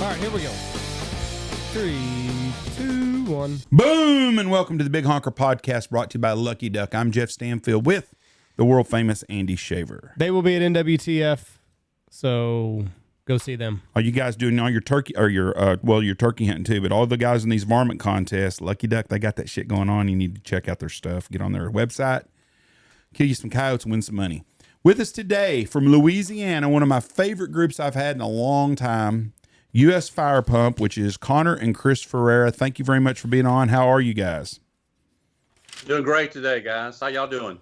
All right, here we go. 3, 2, 1. Boom! And welcome to the Big Honker Podcast, brought to you by Lucky Duck. I'm Jeff Stanfield with the world famous Andy Shaver. They will be at NWTF, so go see them. Are you guys doing all your turkey or your turkey hunting too? But all the guys in these varmint contests, Lucky Duck, they got that shit going on. You need to check out their stuff. Get on their website, kill you some coyotes, and win some money. With us today from Louisiana, one of my favorite groups I've had in a long time, U.S. Fire Pump, which is Connor and Chris Ferrara. Thank you very much for being on. How are you guys? Doing great today, guys. How y'all doing?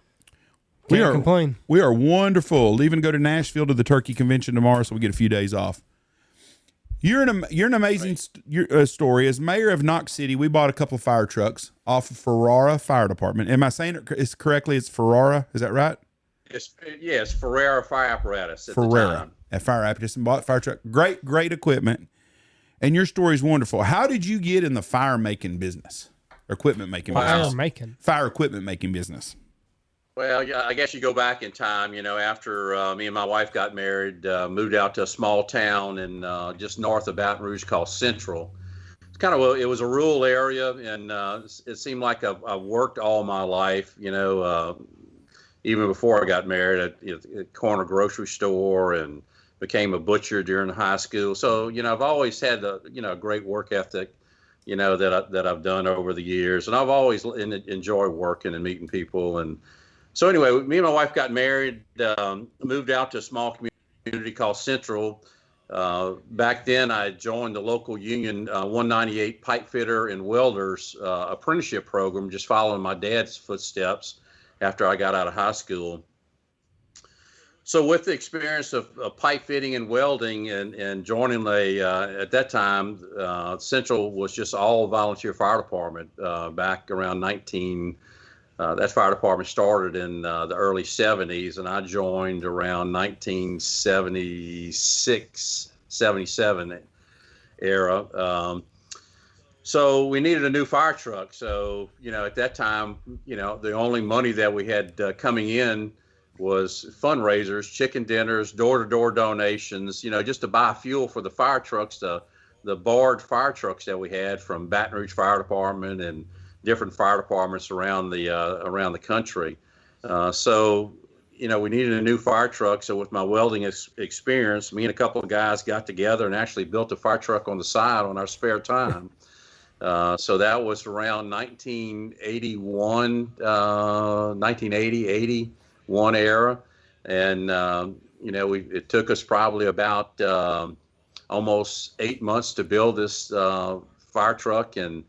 Can't complain. We are wonderful. Leaving to go to Nashville to the turkey convention tomorrow, so we get a few days off. You're an amazing story. As mayor of Knox City, we bought a couple of fire trucks off of Ferrara Fire Department. Am I saying it correctly? It's Ferrara. Is that right? It's Ferrara Fire Apparatus at the Ferrara time. at Fire Apparatus, and bought fire truck. Great equipment. And your story is wonderful. How did you get in the fire making business? Or equipment making business? Fire equipment making business. Well, yeah, I guess you go back in time, after me and my wife got married, moved out to a small town in just north of Baton Rouge called Central. It was a rural area, and it seemed like I've worked all my life, even before I got married at a corner grocery store and became a butcher during high school. So, I've always had a great work ethic, that I've done over the years. And I've always enjoyed working and meeting people. And so anyway, me and my wife got married, moved out to a small community called Central. Back then I joined the local union 198 pipe fitter and welders apprenticeship program, just following my dad's footsteps after I got out of high school. So with the experience of pipe fitting and welding and joining at that time, Central was just all volunteer fire department back around that fire department started in the early 70s, and I joined around 1976, 77 era. So we needed a new fire truck. So, at that time, the only money that we had coming in was fundraisers, chicken dinners, door-to-door donations, just to buy fuel for the fire trucks, the borrowed fire trucks that we had from Baton Rouge Fire Department and different fire departments around the country. So, we needed a new fire truck. So with my welding experience, me and a couple of guys got together and actually built a fire truck on the side on our spare time. So that was around 1981, 1980, 81 era. And, it took us probably about almost 8 months to build this fire truck and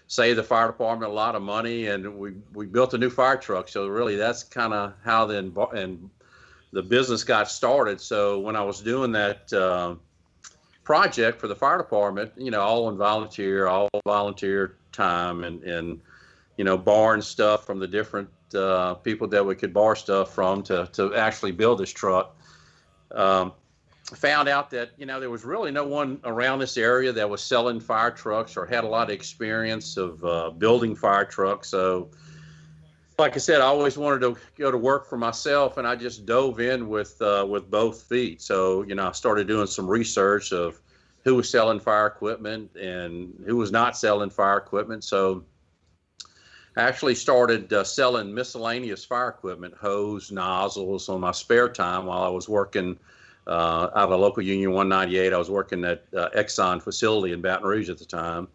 save the fire department a lot of money. And we built a new fire truck. So really that's kind of how the business got started. So when I was doing that project for the fire department, all volunteer time and borrowing stuff from the different people that we could borrow stuff from to actually build this truck. Found out that, there was really no one around this area that was selling fire trucks or had a lot of experience of building fire trucks. So like I said, I always wanted to go to work for myself, and I just dove in with both feet. So, I started doing some research of who was selling fire equipment and who was not selling fire equipment. So I actually started selling miscellaneous fire equipment, hose, nozzles, on my spare time while I was working out of a local union 198. I was working at Exxon facility in Baton Rouge at the time.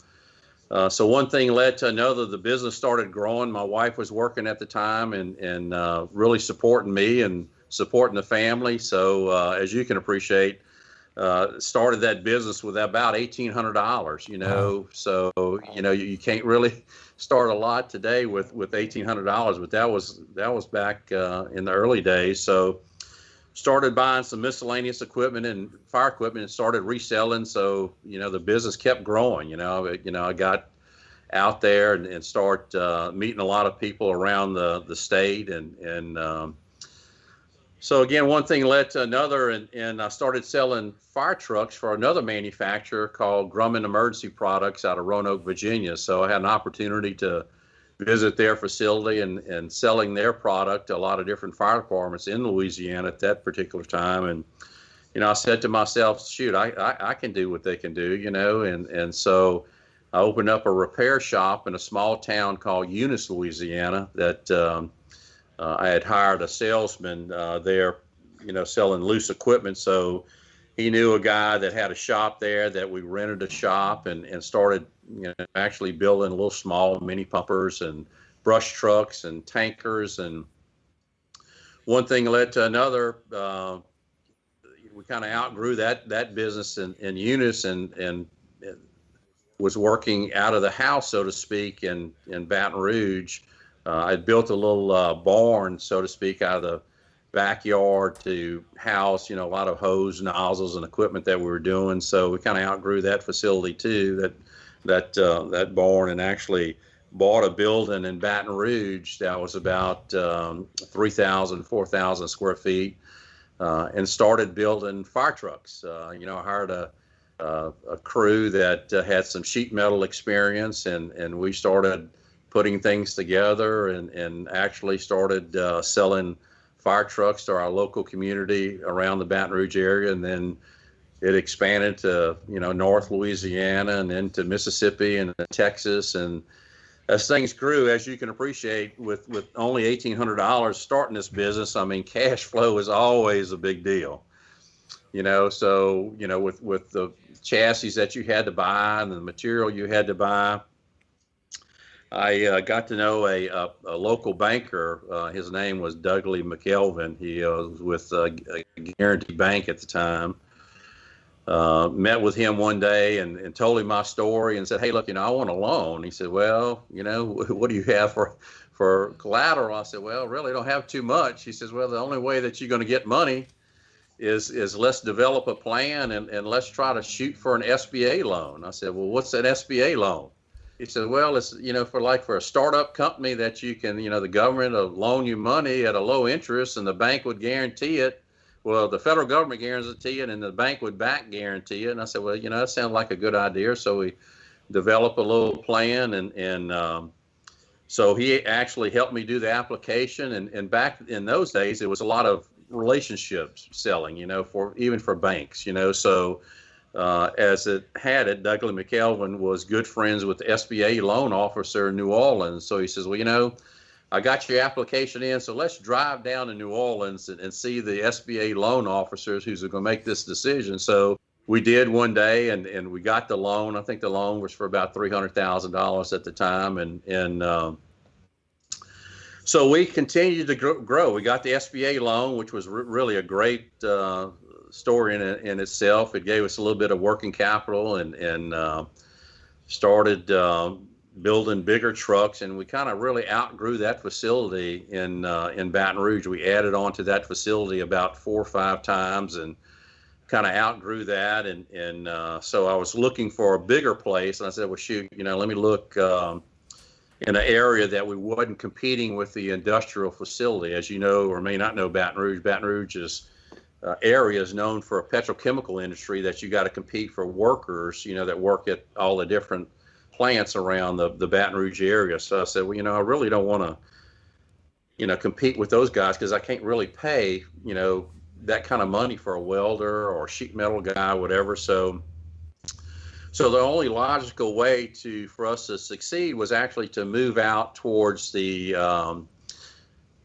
So one thing led to another. The business started growing. My wife was working at the time and really supporting me and supporting the family. So as you can appreciate, started that business with about $1,800, Wow. So, you can't really start a lot today with $1,800, but that was back in the early days. So started buying some miscellaneous equipment and fire equipment and started reselling. So, the business kept growing. I got out there and start meeting a lot of people around the state. So again, one thing led to another, and I started selling fire trucks for another manufacturer called Grumman Emergency Products out of Roanoke, Virginia. So I had an opportunity to visit their facility and selling their product to a lot of different fire departments in Louisiana at that particular time. I said to myself, shoot, I can do what they can do, and so I opened up a repair shop in a small town called Eunice, Louisiana, that I had hired a salesman there, selling loose equipment. So he knew a guy that had a shop there, that we rented a shop and started, actually building little small mini pumpers and brush trucks and tankers. And one thing led to another. We kind of outgrew that business in Eunice and was working out of the house, so to speak, in Baton Rouge. I built a little barn, so to speak, out of the backyard to house, a lot of hose, nozzles, and equipment that we were doing. So we kind of outgrew that facility too, that barn, and actually bought a building in Baton Rouge that was about 3,000, 4,000 square feet, and started building fire trucks. I hired a crew that had some sheet metal experience, and we started putting things together and actually started selling fire trucks to our local community around the Baton Rouge area. And then it expanded to, North Louisiana and then to Mississippi and Texas. And as things grew, as you can appreciate, with only $1,800 starting this business, I mean, cash flow is always a big deal. So, with the chassis that you had to buy and the material you had to buy, I got to know a local banker. His name was Dougley McKelvin. He was with Guarantee Bank at the time. Met with him one day and told him my story and said, hey, look, I want a loan. He said, well, what do you have for collateral? I said, well, really don't have too much. He says, well, the only way that you're going to get money is let's develop a plan and let's try to shoot for an SBA loan. I said, well, what's an SBA loan? He said, well, it's, for a startup company that you can, the government will loan you money at a low interest and the bank would guarantee it. Well, the federal government guarantee it and the bank would back guarantee it. And I said, well, that sounds like a good idea. So we developed a little plan and so he actually helped me do the application. And back in those days, it was a lot of relationships selling, even for banks, so as it had it, Dougley McKelvin was good friends with the SBA loan officer in New Orleans. So he says, well, I got your application in, so let's drive down to New Orleans and see the SBA loan officers who's going to make this decision. So we did one day, and we got the loan. I think the loan was for about $300,000 at the time, and so we continued to grow. We got the SBA loan, which was really a great story in itself. It gave us a little bit of working capital and started building bigger trucks, and we kind of really outgrew that facility in Baton Rouge. We added on to that facility about 4 or 5 times and kind of outgrew that. And so I was looking for a bigger place, and I said, well, shoot, let me look in an area that we wasn't competing with the industrial facility. As you know, or may not know, Baton Rouge is area is known for a petrochemical industry that you got to compete for workers, that work at all the different plants around the Baton Rouge area. So I said, well, I really don't want to, compete with those guys because I can't really pay, that kind of money for a welder or a sheet metal guy, whatever. So the only logical way for us to succeed was actually to move out towards the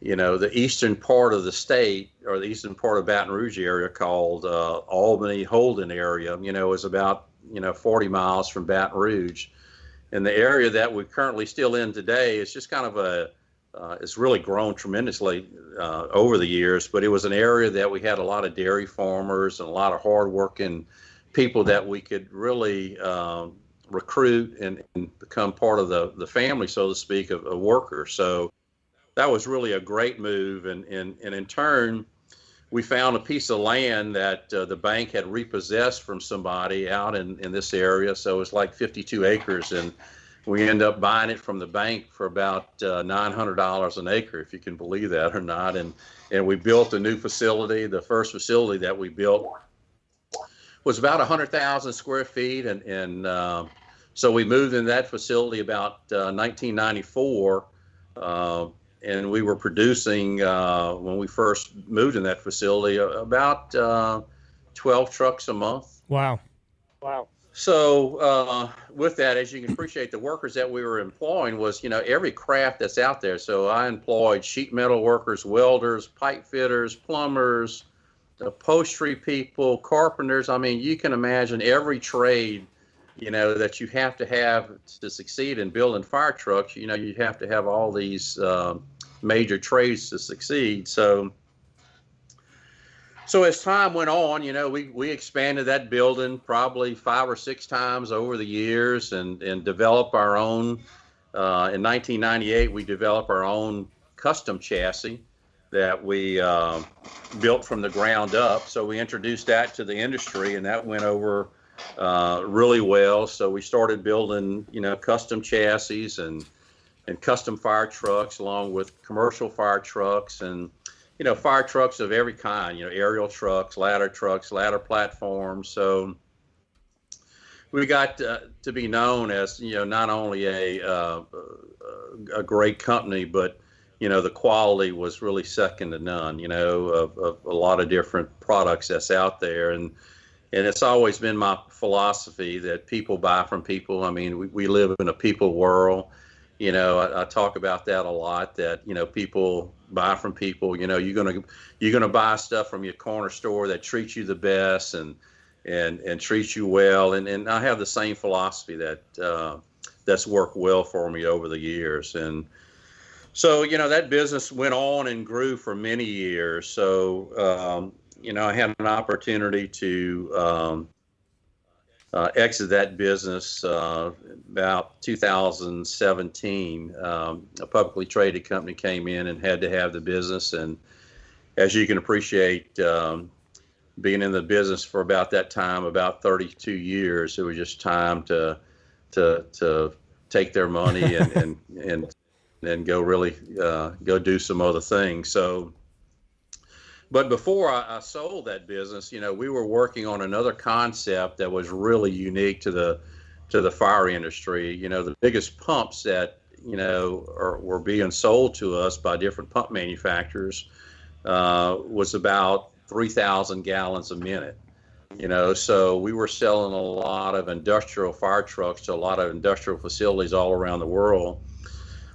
the eastern part of the state, or the eastern part of Baton Rouge area called Albany Holden area. Is about 40 miles from Baton Rouge, and the area that we're currently still in today is just kind of it's really grown tremendously over the years. But it was an area that we had a lot of dairy farmers and a lot of hardworking people that we could really recruit and become part of the family, so to speak, of workers. So that was really a great move. And in turn, we found a piece of land that the bank had repossessed from somebody out in this area. So it was like 52 acres. And we ended up buying it from the bank for about $900 an acre, if you can believe that or not. And we built a new facility. The first facility that we built was about 100,000 square feet. And so we moved in that facility about 1994. And we were producing, when we first moved in that facility, about 12 trucks a month. Wow. So with that, as you can appreciate, the workers that we were employing was, every craft that's out there. So I employed sheet metal workers, welders, pipe fitters, plumbers, upholstery people, carpenters. I mean, you can imagine every trade, that you have to succeed in building fire trucks. You have to have all these major trades to succeed. So as time went on, we expanded that building probably 5 or 6 times over the years and developed our own. In 1998, we developed our own custom chassis that we built from the ground up. So we introduced that to the industry, and that went over really well. So we started building, custom chassis and custom fire trucks along with commercial fire trucks and fire trucks of every kind, aerial trucks, ladder platforms. So we got to be known as, not only a great company, but, the quality was really second to none, of a lot of different products that's out there. And it's always been my philosophy that people buy from people. I mean, we live in a people world. I talk about that a lot, that, people buy from people. You're gonna buy stuff from your corner store that treats you the best and treats you well. And I have the same philosophy that's worked well for me over the years. And so, that business went on and grew for many years. So, I had an opportunity to exit that business about 2017. A publicly traded company came in and had to have the business. And as you can appreciate, being in the business for about that time, about 32 years, it was just time to take their money and go really go do some other things. So. But before I sold that business, we were working on another concept that was really unique to the fire industry. The biggest pumps that were being sold to us by different pump manufacturers was about 3,000 gallons a minute. So we were selling a lot of industrial fire trucks to a lot of industrial facilities all around the world.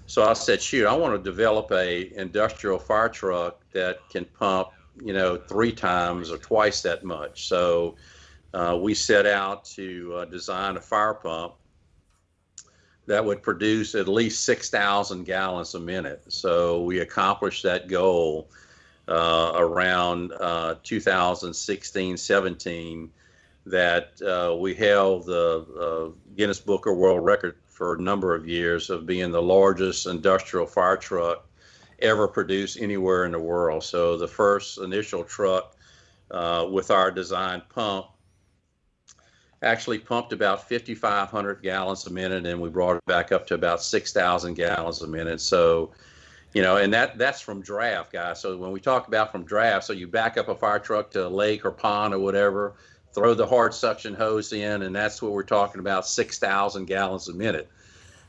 So I said, shoot, I want to develop a industrial fire truck that can pump 3 times or twice that much. So we set out to design a fire pump that would produce at least 6,000 gallons a minute. So we accomplished that goal around 2016-17, that we held the Guinness Book of World Record for a number of years of being the largest industrial fire truck ever produced anywhere in the world. So the first initial truck with our design pump actually pumped about 5,500 gallons a minute, and we brought it back up to about 6,000 gallons a minute. So, and that's from draft, guys. So when we talk about from draft, so you back up a fire truck to a lake or pond or whatever, throw the hard suction hose in, and that's what we're talking about, 6,000 gallons a minute.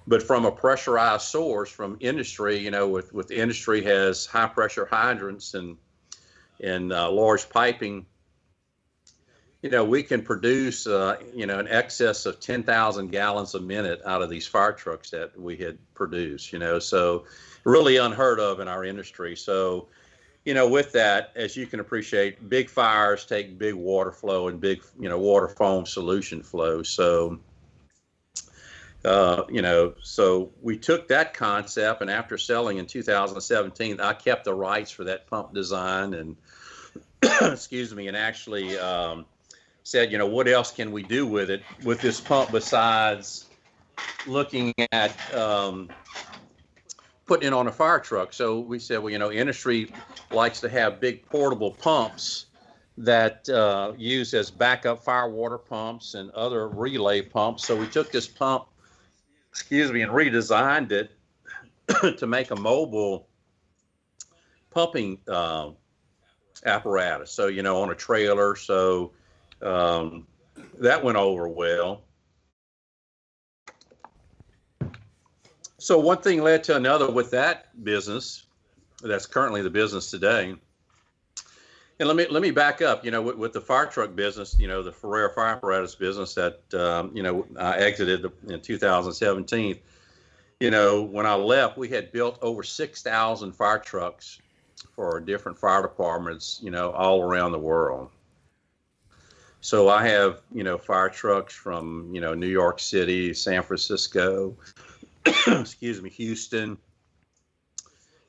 But from a pressurized source from industry, with industry has high pressure hydrants and large piping, we can produce, in excess of 10,000 gallons a minute out of these fire trucks that we had produced, so really unheard of in our industry. So, with that, as you can appreciate, big fires take big water flow and big, water foam solution flow. So, so we took that concept, and after selling in 2017, I kept the rights for that pump design and, excuse me, and actually said, what else can we do with it, with this pump, besides looking at putting it on a fire truck. So we said, well, industry likes to have big portable pumps that use as backup fire water pumps and other relay pumps. So we took this pump, and redesigned it to make a mobile pumping apparatus. So, on a trailer. So that went over well. So one thing led to another with that business. That's currently the business today. And let me back up. With the fire truck business, the Ferrara Fire Apparatus business that I exited in 2017. When I left, we had built over 6,000 fire trucks for different fire departments, all around the world. So I have, fire trucks from, New York City, San Francisco, excuse me, Houston,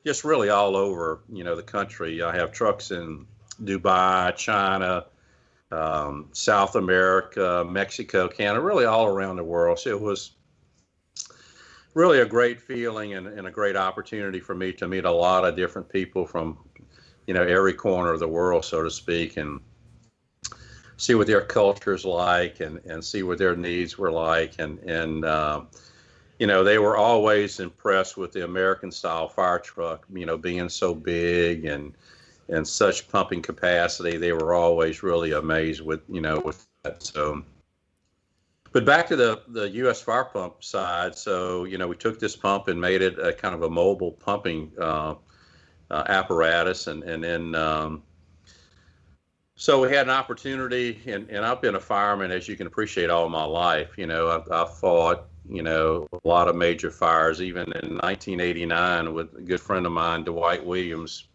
just really all over, the country. I have trucks in Dubai, China, South America, Mexico, Canada, really all around the world. So it was really a great feeling and a great opportunity for me to meet a lot of different people from, every corner of the world, so to speak, and see what their culture's like and see what their needs were like. And they were always impressed with the American style fire truck, being so big and such pumping capacity. They were always really amazed with that. So, but back to the U.S. fire pump side. So, we took this pump and made it a kind of a mobile pumping apparatus. And then, so we had an opportunity, and I've been a fireman, as you can appreciate, all my life. I've fought, a lot of major fires, even in 1989 with a good friend of mine, Dwight Williams.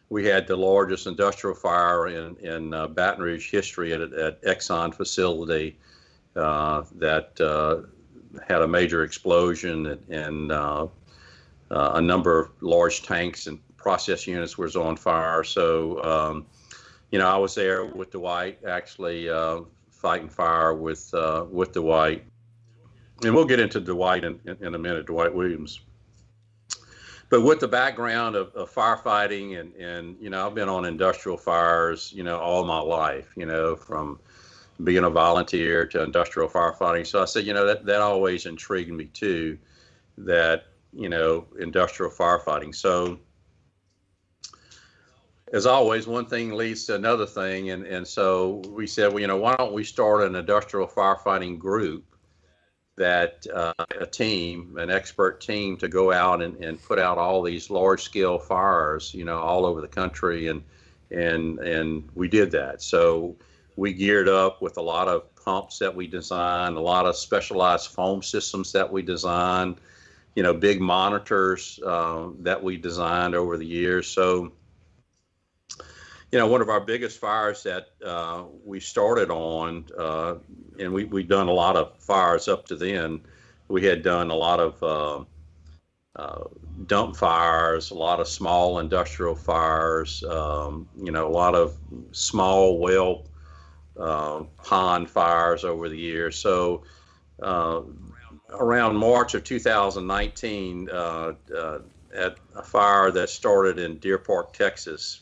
We had the largest industrial fire in Baton Rouge history at Exxon facility that had a major explosion, and a number of large tanks and process units was on fire. So, I was there with Dwight, actually fighting fire with Dwight. And we'll get into Dwight in a minute, Dwight Williams. But with the background of firefighting and I've been on industrial fires, all my life, from being a volunteer to industrial firefighting. So I said, that always intrigued me too, that, industrial firefighting. So as always, one thing leads to another thing. And so we said, well, why don't we start an industrial firefighting group that a team, an expert team, to go out and put out all these large scale fires, all over the country. And we did that. So we geared up with a lot of pumps that we designed, a lot of specialized foam systems that we designed, big monitors that we designed over the years. So, one of our biggest fires that we started on, and we'd done a lot of fires up to then. We had done a lot of dump fires, a lot of small industrial fires, a lot of small well pond fires over the years. So around March of 2019, at a fire that started in Deer Park, Texas,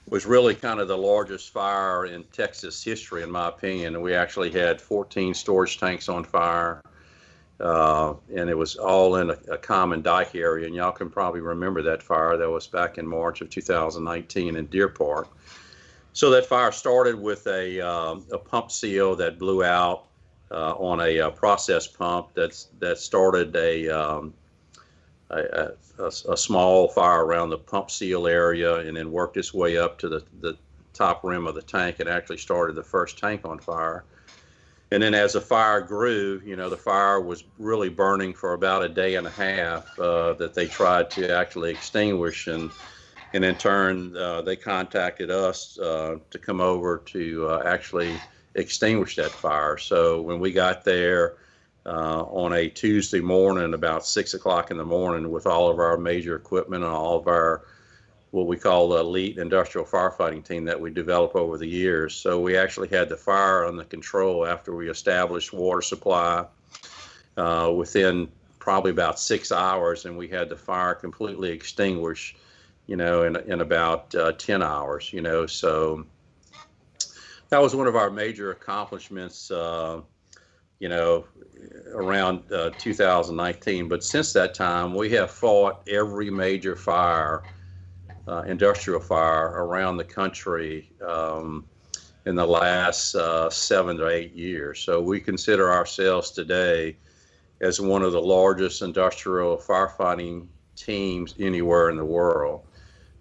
was really kind of the largest fire in Texas history, in my opinion. And we actually had 14 storage tanks on fire, and it was all in a common dike area. And y'all can probably remember that fire. That was back in March of 2019 in Deer Park. So that fire started with a pump seal that blew out on a process pump that started a small fire around the pump seal area, and then worked its way up to the top rim of the tank, and actually started the first tank on fire. And then as the fire grew, the fire was really burning for about a day and a half that they tried to actually extinguish. And in turn, they contacted us to come over to actually extinguish that fire. So when we got there, on a Tuesday morning, about 6 o'clock in the morning, with all of our major equipment and all of our, what we call the elite industrial firefighting team that we developed over the years. So we actually had the fire under control after we established water supply within probably about 6 hours, and we had the fire completely extinguished, in about 10 hours, So that was one of our major accomplishments, around 2019. But since that time, we have fought every major fire, industrial fire around the country in the last 7 to 8 years. So we consider ourselves today as one of the largest industrial firefighting teams anywhere in the world.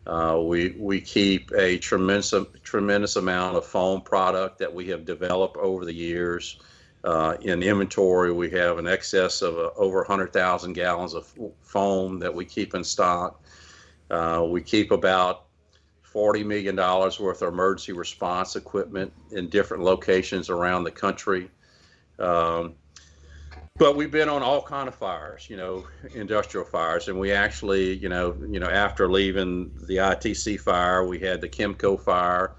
We keep a tremendous amount of foam product that we have developed over the years. In inventory, we have an excess of over 100,000 gallons of foam that we keep in stock. We keep about $40 million worth of emergency response equipment in different locations around the country. But we've been on all kind of fires, industrial fires, and we actually, after leaving the ITC fire, we had the Chemco fire.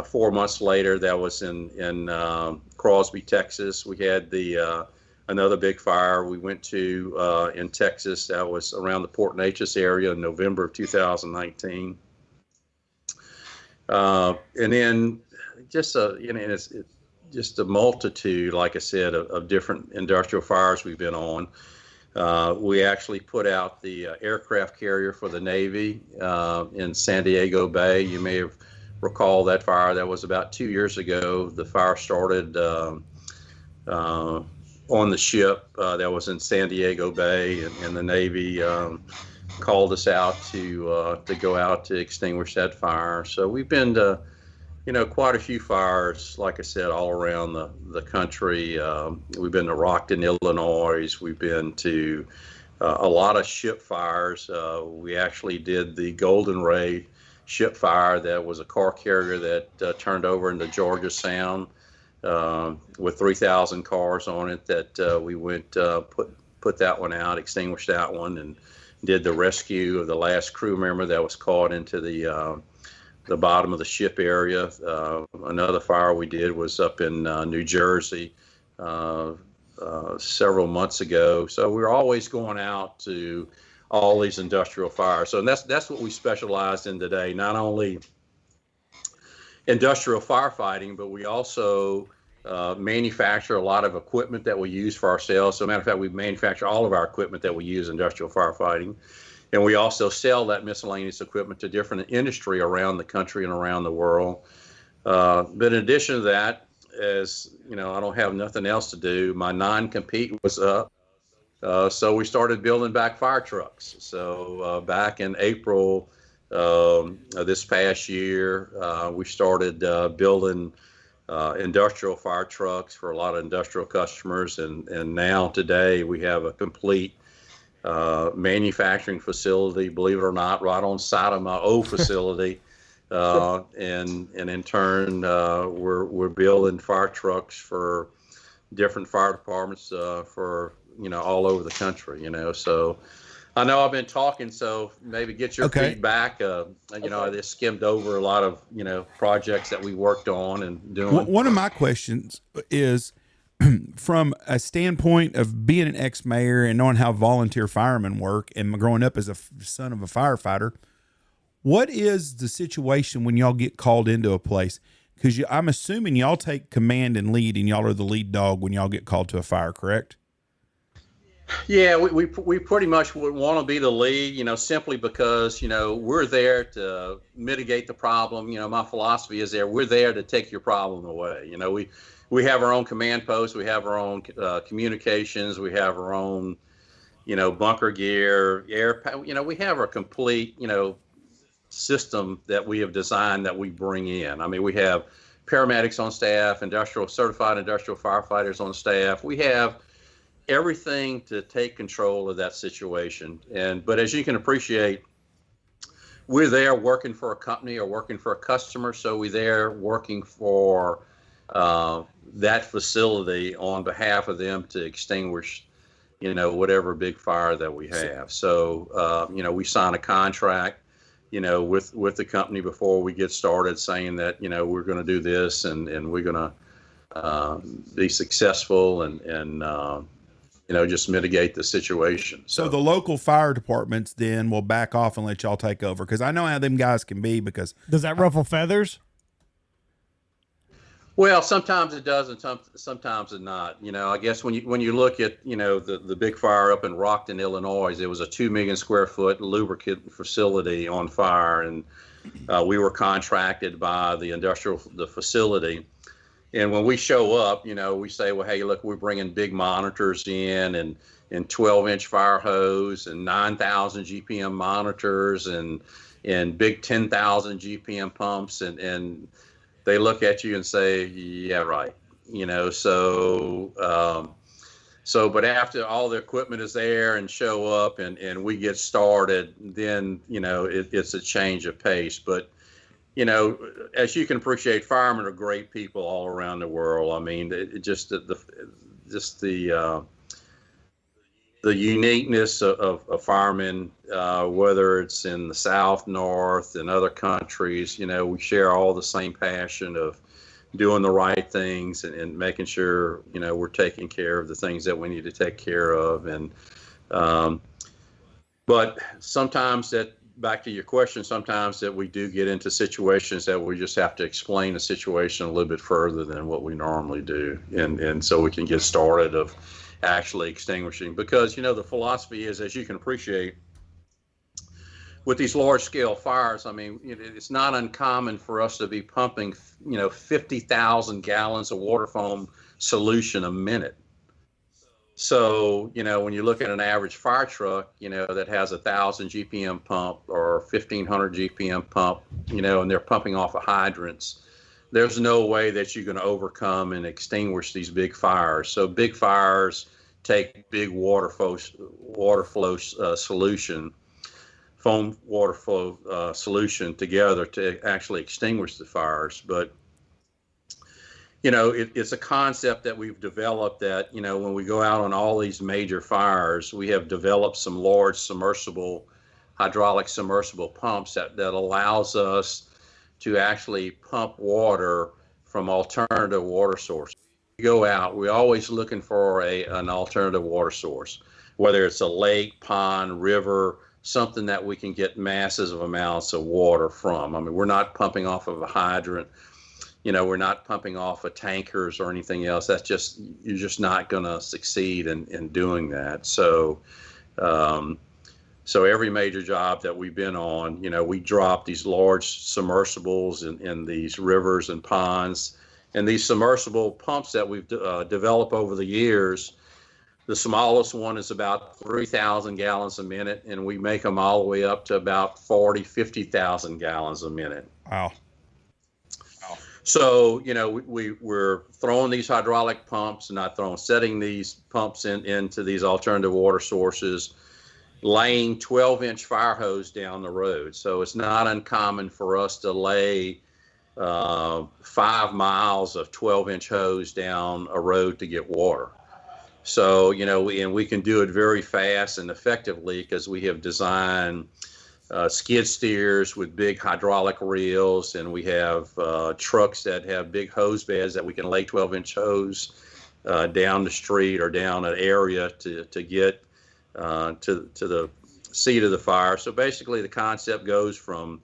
4 months later, that was in Crosby, Texas. We had the another big fire we went to in Texas. That was around the Port Neches area in November of 2019. And then just it's just a multitude, like I said, of different industrial fires we've been on. We actually put out the aircraft carrier for the Navy in San Diego Bay. You may have recalled that fire. That was about 2 years ago. The fire started on the ship that was in San Diego Bay, and the Navy called us out to go out to extinguish that fire. So we've been to quite a few fires, like I said, all around the country. We've been to Rockton, Illinois. We've been to a lot of ship fires. We actually did the Golden Ray ship fire. That was a car carrier that turned over into Georgia Sound with 3,000 cars on it. That we went put that one out, extinguished that one, and did the rescue of the last crew member that was caught into the bottom of the ship area. Another fire we did was up in New Jersey several months ago. So we're always going out to all these industrial fires. So that's what we specialize in today. Not only industrial firefighting, but we also manufacture a lot of equipment that we use for ourselves. So, matter of fact, we manufacture all of our equipment that we use in industrial firefighting. And we also sell that miscellaneous equipment to different industry around the country and around the world. But in addition to that, as I don't have nothing else to do, my non-compete was up. So we started building back fire trucks. So back in April this past year, we started building industrial fire trucks for a lot of industrial customers. And now today we have a complete manufacturing facility, believe it or not, right on site of my old facility. And in turn, we're building fire trucks for different fire departments for all over the country. So I know I've been talking, so maybe get your feedback. I just skimmed over a lot of projects that we worked on and doing. One of my questions is, from a standpoint of being an ex-mayor and knowing how volunteer firemen work and growing up as a son of a firefighter, what is the situation when y'all get called into a place? Because I'm assuming y'all take command and lead, and y'all are the lead dog when y'all get called to a fire, correct? Yeah, we pretty much would want to be the lead, simply because, we're there to mitigate the problem. My philosophy is we're there to take your problem away. We have our own command post. We have our own communications. We have our own, bunker gear, air. We have our complete, system that we have designed that we bring in. I mean, we have paramedics on staff, certified industrial firefighters on staff. We have everything to take control of that situation. But as you can appreciate, we're there working for a company or working for a customer. So we're there working for that facility on behalf of them to extinguish, whatever big fire that we have. So, we sign a contract, with the company before we get started, saying that, we're going to do this and we're going to be successful and just mitigate the situation. So the local fire departments then will back off and let y'all take over. Cause I know how them guys can be, because does that ruffle feathers? Well, sometimes it does, and sometimes it not. I guess when you look at the big fire up in Rockton, Illinois, it was a 2 million square foot lubricant facility on fire, and we were contracted by the facility. And when we show up, we say, well, hey, look, we're bringing big monitors in and 12-inch fire hose and 9,000 GPM monitors and in big 10,000 GPM pumps, and they look at you and say, yeah, right. But after all the equipment is there and show up and we get started, then, it's a change of pace. But, as you can appreciate, firemen are great people all around the world. I mean, the uniqueness of firemen, whether it's in the South, North, and other countries, we share all the same passion of doing the right things and making sure, we're taking care of the things that we need to take care of. And, but sometimes back to your question, sometimes that we do get into situations that we just have to explain the situation a little bit further than what we normally do. And so we can get started of actually extinguishing, because, the philosophy is, as you can appreciate, with these large scale fires, I mean, it's not uncommon for us to be pumping, 50,000 gallons of water foam solution a minute. So, when you look at an average fire truck, that has 1,000 GPM pump or 1,500 GPM pump, and they're pumping off of hydrants, there's no way that you're going to overcome and extinguish these big fires. So big fires take big water flow solution, foam water flow solution together to actually extinguish the fires. But, it's a concept that we've developed that, when we go out on all these major fires, we have developed some large hydraulic submersible pumps that allows us to actually pump water from alternative water sources. We go out, we're always looking for an alternative water source, whether it's a lake, pond, river, something that we can get massive amounts of water from. I mean, we're not pumping off of a hydrant, we're not pumping off of tankers or anything else. You're just not going to succeed in doing that. So every major job that we've been on, we drop these large submersibles in these rivers and ponds. And these submersible pumps that we've developed over the years, the smallest one is about 3,000 gallons a minute, and we make them all the way up to about 50,000 gallons a minute. Wow. So, we're throwing these hydraulic pumps, setting these pumps into these alternative water sources, laying 12-inch fire hose down the road. So it's not uncommon for us to lay 5 miles of 12-inch hose down a road to get water. So, we can do it very fast and effectively because we have designed skid steers with big hydraulic reels, and we have trucks that have big hose beds that we can lay 12-inch hose down the street or down an area to get to the seat of the fire. So basically the concept goes from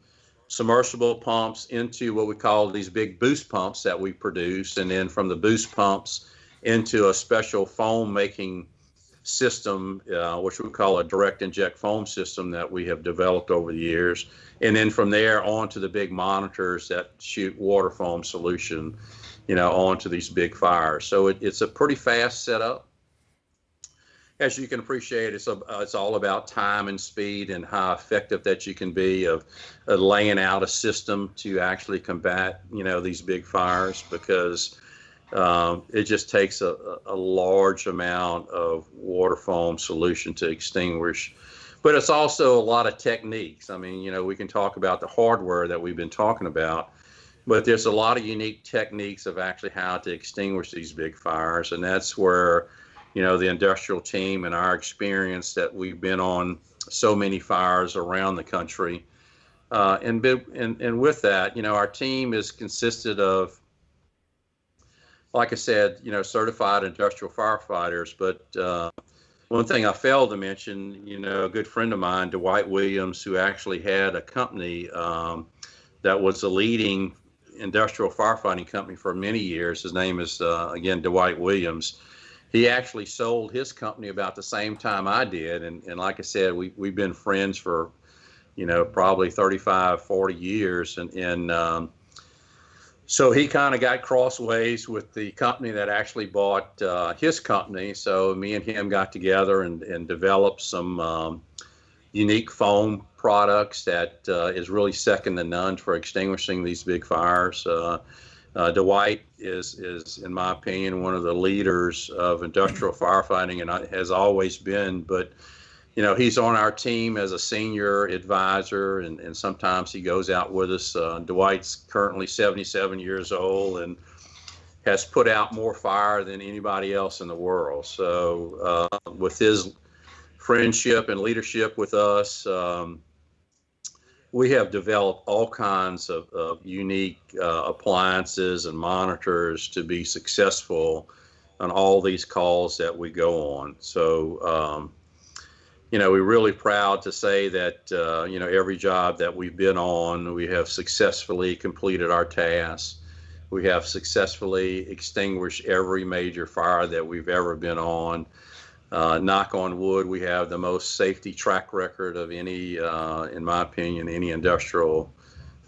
submersible pumps into what we call these big boost pumps that we produce, and then from the boost pumps into a special foam making system, which we call a direct inject foam system that we have developed over the years. And then from there on to the big monitors that shoot water foam solution, onto these big fires. So it's a pretty fast setup. As you can appreciate, it's all about time and speed and how effective that you can be of laying out a system to actually combat, these big fires, because it just takes a large amount of water foam solution to extinguish. But it's also a lot of techniques. I mean, we can talk about the hardware that we've been talking about, but there's a lot of unique techniques of actually how to extinguish these big fires. And that's where, the industrial team and our experience that we've been on so many fires around the country. And with that, our team is consisted of, like I said, certified industrial firefighters. But one thing I failed to mention, a good friend of mine, Dwight Williams, who actually had a company that was the leading industrial firefighting company for many years. His name is, again, Dwight Williams. He actually sold his company about the same time I did. And like I said, we've been friends for, probably 35, 40 years. And so he kind of got crossways with the company that actually bought his company. So me and him got together and developed some, unique foam products that is really second to none for extinguishing these big fires. Dwight is, in my opinion, one of the leaders of industrial firefighting, and has always been. But he's on our team as a senior advisor, and sometimes he goes out with us. Dwight's currently 77 years old and has put out more fire than anybody else in the world. So with his friendship and leadership with us, we have developed all kinds of unique appliances and monitors to be successful on all these calls that we go on. So, we're really proud to say that, every job that we've been on, we have successfully completed our tasks. We have successfully extinguished every major fire that we've ever been on. Knock on wood, we have the most safety track record of any, in my opinion, any industrial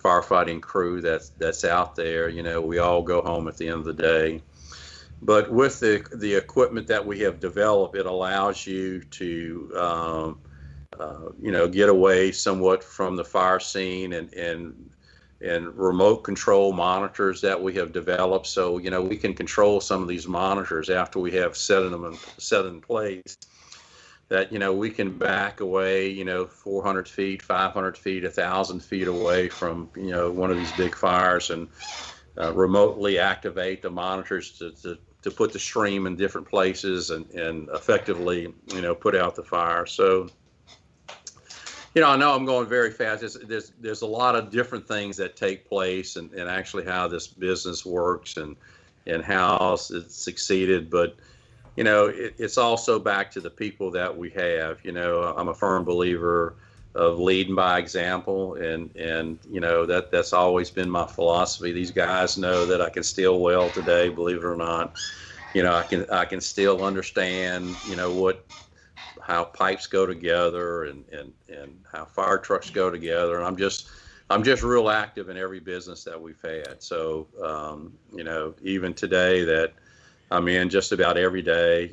firefighting crew that's out there. We all go home at the end of the day. But with the equipment that we have developed, it allows you to, get away somewhat from the fire scene and remote control monitors that we have developed. So, we can control some of these monitors after we have set in place, that, we can back away, 400 feet, 500 feet, 1,000 feet away from, one of these big fires, and remotely activate the monitors to put the stream in different places and effectively, put out the fire. So, I know I'm going very fast. There's a lot of different things that take place, and actually how this business works and how it's succeeded. But, it's also back to the people that we have. I'm a firm believer of leading by example, and that's always been my philosophy. These guys know that I can still weld today, believe it or not. I can still understand, how pipes go together and how fire trucks go together. And I'm just real active in every business that we've had. So, even today that I'm in just about every day,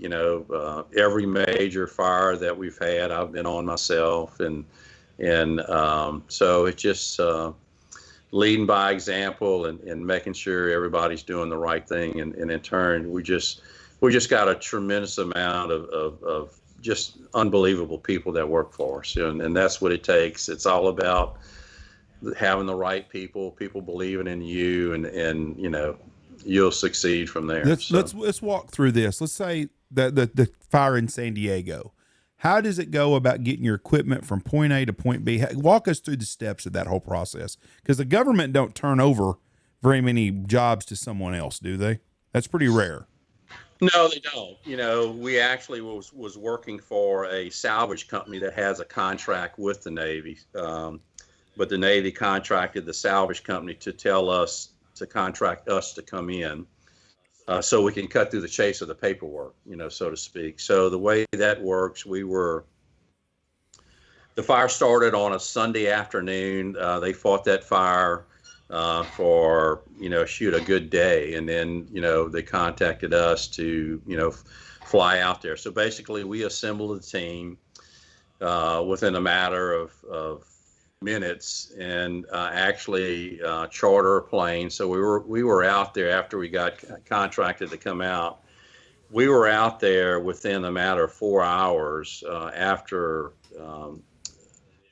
every major fire that we've had, I've been on myself. And so it's just leading by example and making sure everybody's doing the right thing. And in turn, we just got a tremendous amount of just unbelievable people that work for us, and that's what it takes. It's all about having the right people believing in you, and you'll succeed from there. Let's walk through this. Let's say the fire in San Diego. How does it go about getting your equipment from point A to point B? Walk us through the steps of that whole process, because the government don't turn over very many jobs to someone else, do they? That's pretty rare. No, they don't. We actually was working for a salvage company that has a contract with the Navy, but the Navy contracted the salvage company to tell us to contract us to come in, so we can cut through the chase of the paperwork, so to speak. So the way that works, the fire started on a Sunday afternoon. They fought that fire for a good day, and then they contacted us to fly out there. So basically we assembled a team within a matter of minutes, and actually charter a plane. So we were out there after we got contracted to come out. We were out there within a matter of 4 hours after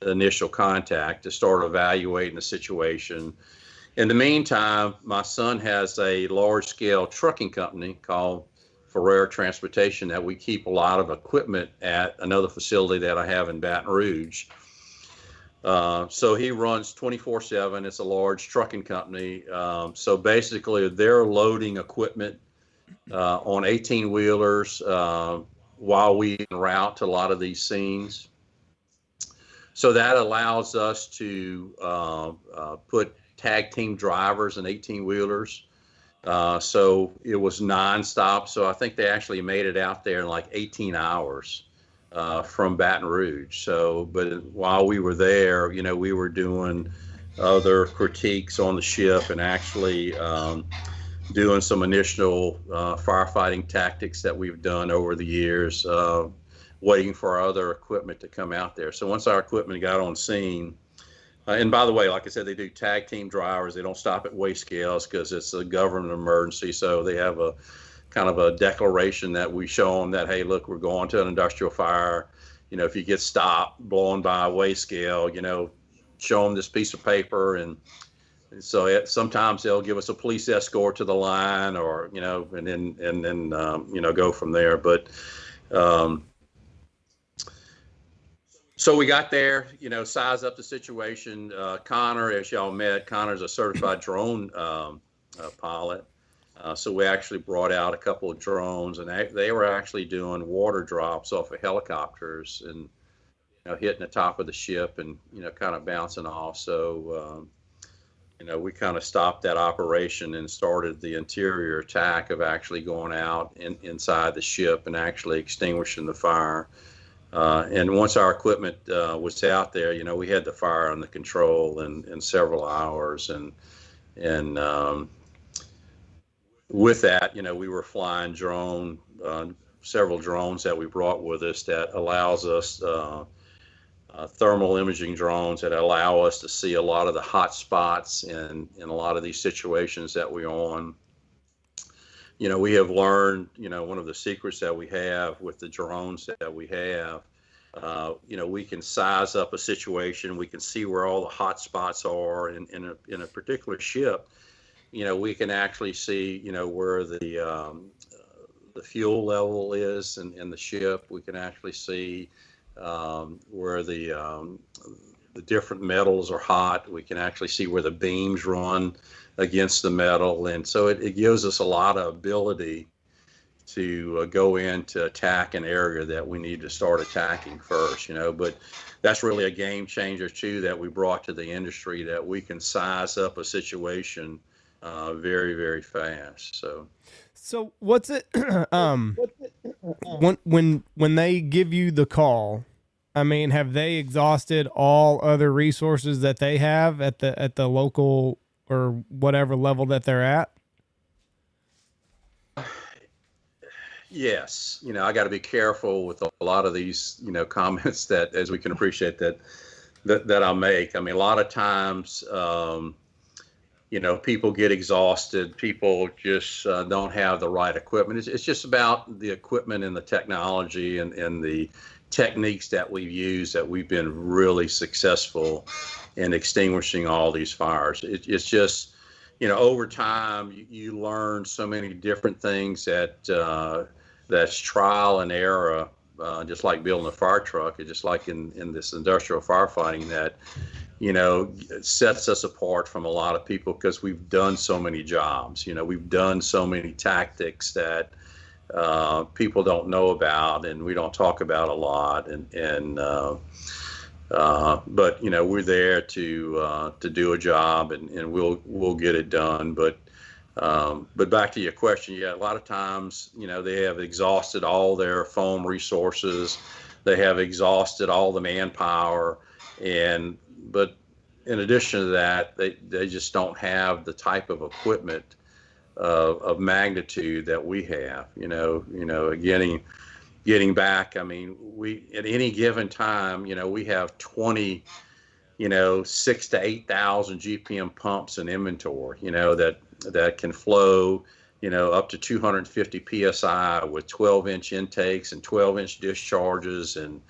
initial contact to start evaluating the situation. In the meantime, my son has a large-scale trucking company called Ferrara Transportation that we keep a lot of equipment at another facility that I have in Baton Rouge. So he runs 24/7. It's a large trucking company. So basically, they're loading equipment on 18-wheelers while we en route to a lot of these scenes. So that allows us to put tag team drivers and 18-wheelers. So it was nonstop. So I think they actually made it out there in like 18 hours from Baton Rouge. So, but while we were there, we were doing other critiques on the ship and actually doing some initial firefighting tactics that we've done over the years. waiting for our other equipment to come out there. So once our equipment got on scene, and by the way, like I said, they do tag team drivers. They don't stop at weigh scales because it's a government emergency. So they have a kind of a declaration that we show them that, hey, look, we're going to an industrial fire. If you get stopped, blown by a weigh scale, show them this piece of paper. And so sometimes they'll give us a police escort to the line, or and then go from there. But so we got there, size up the situation. Connor, as y'all met, Connor's a certified drone pilot. So we actually brought out a couple of drones, and they were actually doing water drops off of helicopters and hitting the top of the ship and kind of bouncing off. So we kind of stopped that operation and started the interior attack of actually going out inside the ship and actually extinguishing the fire. And once our equipment was out there, we had the fire under control in several hours. And with that, we were flying several drones that we brought with us that allows us thermal imaging drones that allow us to see a lot of the hot spots in a lot of these situations that we're on. We have learned, one of the secrets that we have with the drones that we have, we can size up a situation. We can see where all the hot spots are in a particular ship. We can actually see, where the fuel level is in the ship. We can actually see where the different metals are hot. We can actually see where the beams run against the metal. And so it gives us a lot of ability to go in to attack an area that we need to start attacking first, but that's really a game changer too, that we brought to the industry, that we can size up a situation very, very fast. So what's it, when they give you the call, I mean, have they exhausted all other resources that they have at the local or whatever level that they're at? Yes. I got to be careful with a lot of these, comments that, as we can appreciate, that I'll make. I mean, a lot of times, people get exhausted. People just don't have the right equipment. It's just about the equipment and the technology and the techniques that we've used that we've been really successful in extinguishing all these fires. It's just, over time, you learn so many different things that's trial and error, just like building a fire truck, and just like in this industrial firefighting, that sets us apart from a lot of people, because we've done so many jobs. We've done so many tactics that people don't know about and we don't talk about a lot. But we're there to do a job, and we'll get it done. But back to your question, a lot of times, they have exhausted all their foam resources. They have exhausted all the manpower, but in addition to that, they just don't have the type of equipment of magnitude that we have. Getting back, I mean, we at any given time, we have 20, 6,000 to 8,000 GPM pumps in inventory, that can flow, up to 250 PSI with 12-inch intakes and 12-inch discharges. And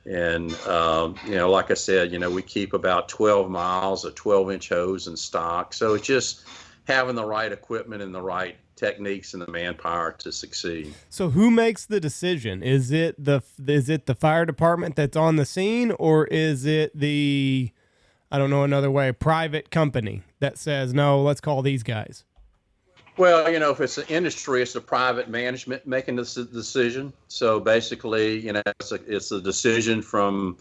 like I said, we keep about 12 miles of 12-inch hose in stock. So it's just having the right equipment and the right techniques and the manpower to succeed. So who makes the decision? Is it the fire department that's on the scene, or is it the, I don't know another way, private company that says, no, let's call these guys? Well, if it's an industry, it's a private management making this decision. So basically, it's a decision from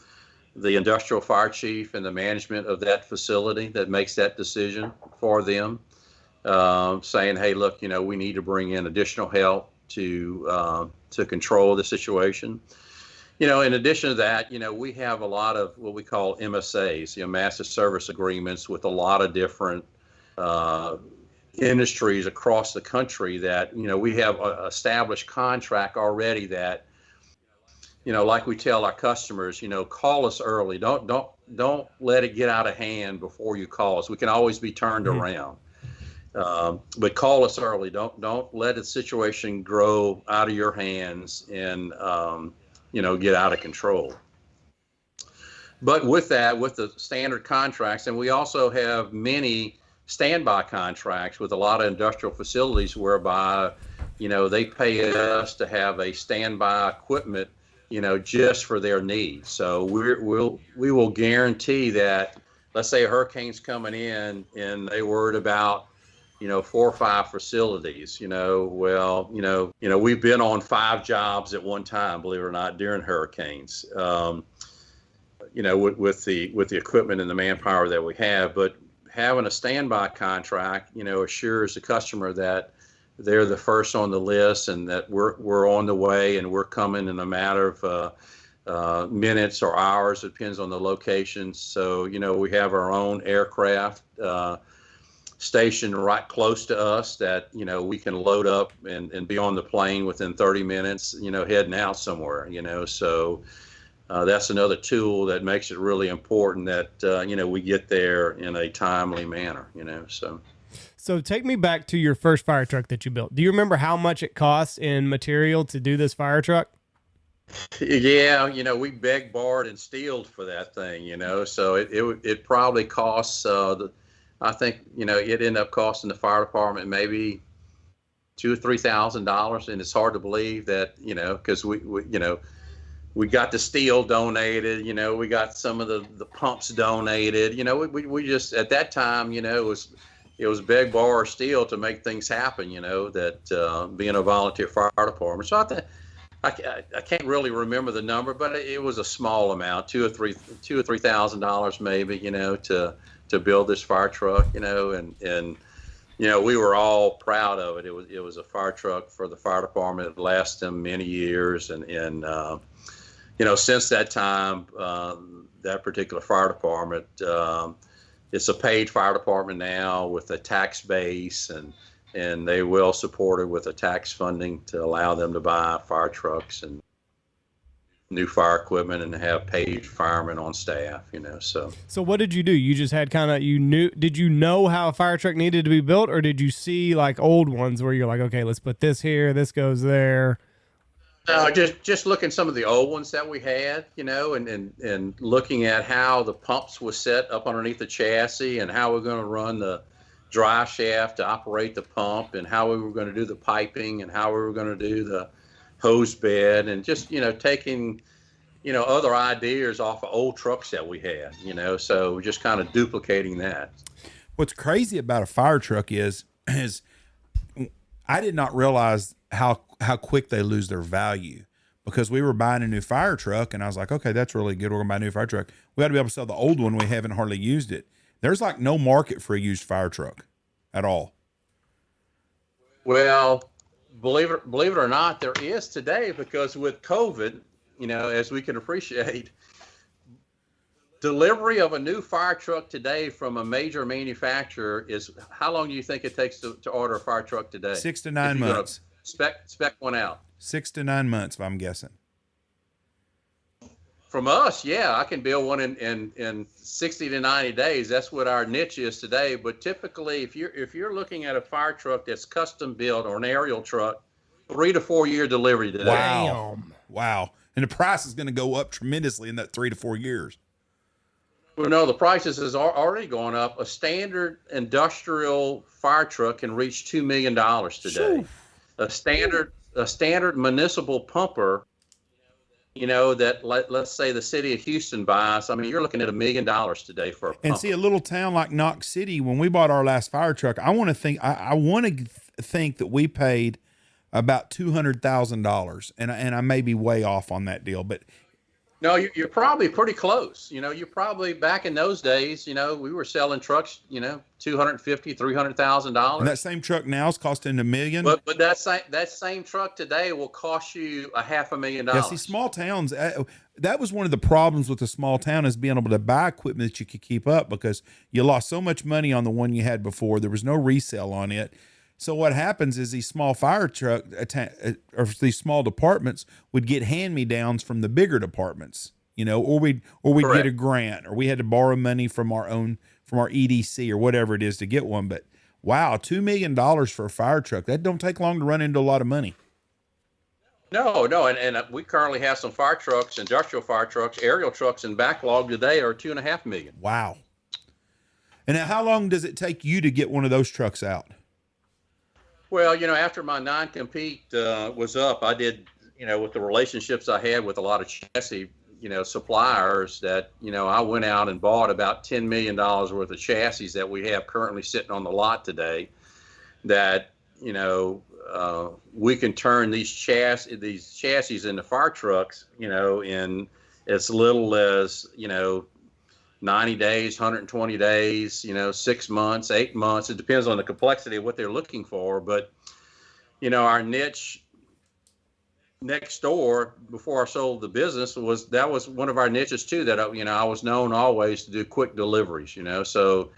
the industrial fire chief and the management of that facility that makes that decision for them, saying, hey, look, we need to bring in additional help to control the situation. In addition to that, we have a lot of what we call MSAs, master service agreements, with a lot of different industries across the country that, we have an established contract already that, like we tell our customers, call us early. Don't let it get out of hand before you call us. We can always be turned around. But call us early. Don't let the situation grow out of your hands and get out of control. But with that, with the standard contracts, and we also have many standby contracts with a lot of industrial facilities whereby, they pay us to have a standby equipment, just for their needs. So we will guarantee that, let's say a hurricane's coming in and they worried about 4 or 5 facilities, we've been on 5 jobs at one time, believe it or not, during hurricanes, with the equipment and the manpower that we have. But having a standby contract, assures the customer that they're the first on the list and that we're on the way and we're coming in a matter of minutes or hours. It depends on the location. So, we have our own aircraft stationed right close to us that, we can load up and be on the plane within 30 minutes, heading out somewhere, so that's another tool that makes it really important that, we get there in a timely manner, So take me back to your first fire truck that you built. Do you remember how much it costs in material to do this fire truck? Yeah, we begged, borrowed, and stealed for that thing, so it probably costs, I think, it ended up costing the fire department maybe $2,000 or $3,000. And it's hard to believe that, because we got the steel donated, we got some of the pumps donated, we just, at that time, it was beg, borrow, or steal to make things happen, that being a volunteer fire department. So I can't really remember the number, but it was a small amount, $2,000 or $3,000 maybe, to build this fire truck, and we were all proud of it. It was a fire truck for the fire department. It lasted them many years, and since that time, that particular fire department, it's a paid fire department now with a tax base, and they well supported with a tax funding to allow them to buy fire trucks and new fire equipment and have paid firemen on staff, So what did you do? You just had did you know how a fire truck needed to be built, or did you see like old ones where you're like, okay, let's put this here, this goes there? No, just looking some of the old ones that we had, and looking at how the pumps was set up underneath the chassis and how we're going to run the drive shaft to operate the pump and how we were going to do the piping and how we were going to do the hose bed, and just, taking, other ideas off of old trucks that we had, so just kind of duplicating that. What's crazy about a fire truck is I did not realize how quick they lose their value, because we were buying a new fire truck and I was like, okay, that's really good. We're gonna buy a new fire truck. We got to be able to sell the old one. We haven't hardly used it. There's like no market for a used fire truck at all. Well, believe it or not, there is today, because with COVID, as we can appreciate, delivery of a new fire truck today from a major manufacturer is, how long do you think it takes to order a fire truck today? 6 to 9 months. Spec one out. 6 to 9 months, if I'm guessing. From us, yeah, I can build one in 60 to 90 days. That's what our niche is today. But typically, if you're looking at a fire truck that's custom built or an aerial truck, 3 to 4 year delivery today. Wow. And the price is going to go up tremendously in that 3 to 4 years. Well, no, the prices has already gone up. A standard industrial fire truck can reach $2 million today. A standard municipal pumper, that let's say the city of Houston buys. I mean, you're looking at $1 million today for a pumper. And see, a little town like Knox City, when we bought our last fire truck, I want to think that we paid about $200,000, and I may be way off on that deal, but. No, you're probably pretty close. You're probably, back in those days, we were selling trucks, $250,000, $300,000. And that same truck now is costing $1 million. But that same truck today will cost you $500,000. Yeah, see, small towns, that was one of the problems with a small town, is being able to buy equipment that you could keep up, because you lost so much money on the one you had before. There was no resale on it. So what happens is these small fire truck or these small departments would get hand-me-downs from the bigger departments, or we'd get a grant, or we had to borrow money from our EDC or whatever it is to get one. But wow, $2 million for a fire truck, that don't take long to run into a lot of money. No, and we currently have some fire trucks, industrial fire trucks, aerial trucks in backlog today are $2.5 million. Wow. And now how long does it take you to get one of those trucks out? Well, after my non-compete was up, I did, with the relationships I had with a lot of chassis, suppliers, that, I went out and bought about $10 million worth of chassis that we have currently sitting on the lot today that, we can turn these chassis into fire trucks, in as little as, 90 days, 120 days, 6 months, 8 months. It depends on the complexity of what they're looking for. But, our niche next door before I sold the business was one of our niches too, that, I was known always to do quick deliveries, So,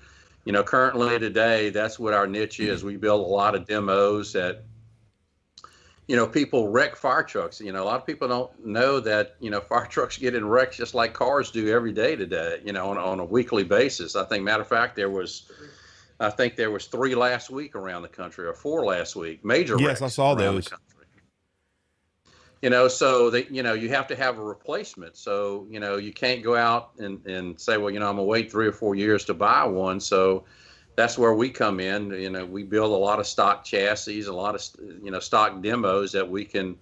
currently today, that's what our niche is. We build a lot of demos that, people wreck fire trucks. A lot of people don't know that, fire trucks get in wrecks just like cars do every day today, on a weekly basis. Matter of fact, there was 3 last week around the country, or 4 last week, major wrecks. Yes, I saw those. So that, you have to have a replacement. So, you can't go out and say, well, I'm going to wait 3 or 4 years to buy one. So that's where we come in. We build a lot of stock chassis, a lot of, stock demos that we can,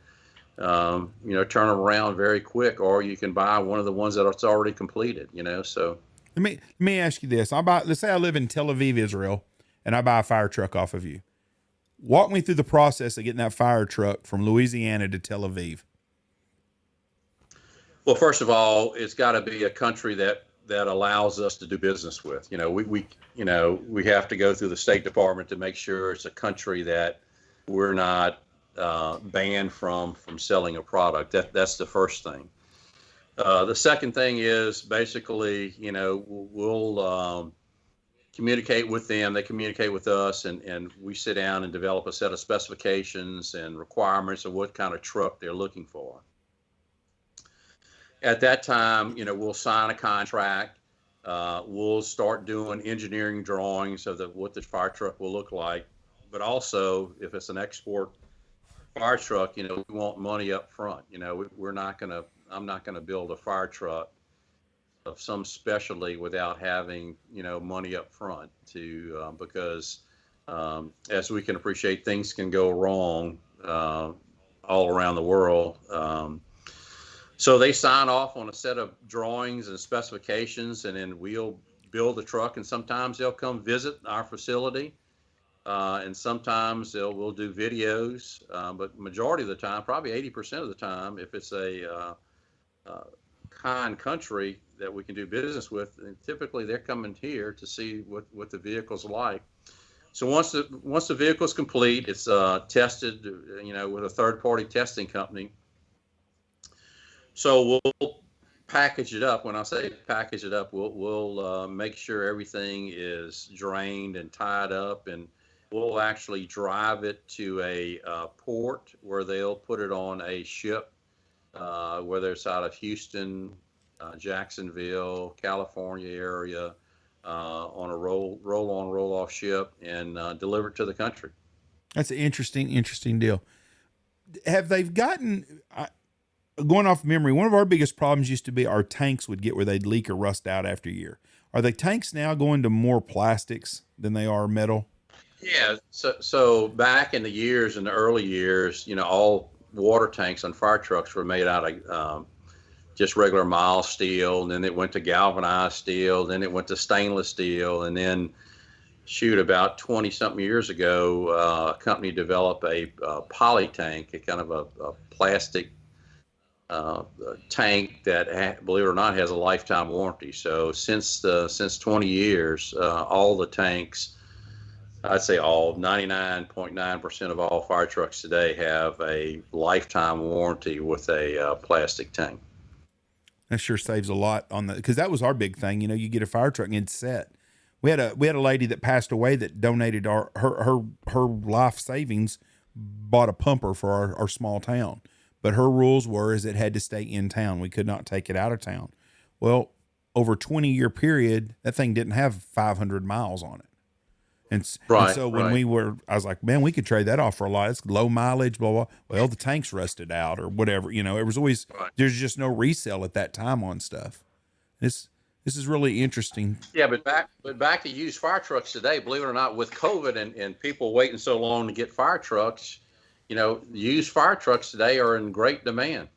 turn them around very quick, or you can buy one of the ones that's already completed, so. Let me ask you this. Let's say I live in Tel Aviv, Israel, and I buy a fire truck off of you. Walk me through the process of getting that fire truck from Louisiana to Tel Aviv. Well, first of all, it's got to be a country that allows us to do business with. We have to go through the State Department to make sure it's a country that we're not banned from selling a product. That's the first thing. The second thing is basically, we'll communicate with them. They communicate with us, and we sit down and develop a set of specifications and requirements of what kind of truck they're looking for. At that time, we'll sign a contract. We'll start doing engineering drawings of what the fire truck will look like. But also, if it's an export fire truck, we want money up front. I'm not gonna build a fire truck of some specialty without having, money up front because as we can appreciate, things can go wrong all around the world. So they sign off on a set of drawings and specifications, and then we'll build the truck. And sometimes they'll come visit our facility, and sometimes we'll do videos. But majority of the time, probably 80% of the time, if it's a kind country that we can do business with, and typically they're coming here to see what the vehicle's like. So once the vehicle's complete, it's tested, with a third-party testing company. So we'll package it up. When I say package it up, we'll make sure everything is drained and tied up, and we'll actually drive it to a port where they'll put it on a ship, whether it's out of Houston, Jacksonville, California area, on a roll-on, roll-off ship, and deliver it to the country. That's an interesting deal. Have they gotten... Going off memory, one of our biggest problems used to be our tanks would get where they'd leak or rust out after a year. Are the tanks now going to more plastics than they are metal? Yeah. So back in the early years, all water tanks on fire trucks were made out of just regular mild steel. And then it went to galvanized steel. Then it went to stainless steel. And then, about 20 something years ago, a company developed a poly tank, a kind of a plastic tank that, believe it or not, has a lifetime warranty. So since 20 years, all the tanks, I'd say 99.9% of all fire trucks today have a lifetime warranty with a plastic tank. That sure saves a lot on because that was our big thing. You get a fire truck and it's set. We had a lady that passed away that donated her life savings, bought a pumper for our small town. But her rules were is it had to stay in town. We could not take it out of town. Well, over a 20-year period, that thing didn't have 500 miles on it. And so when I was like, man, we could trade that off for a lot. It's low mileage, blah, blah. Well, the tank's rusted out or whatever. It was always, there's just no resale at that time on stuff. This is really interesting. Yeah, but back to used fire trucks today, believe it or not, with COVID and people waiting so long to get fire trucks, used fire trucks today are in great demand,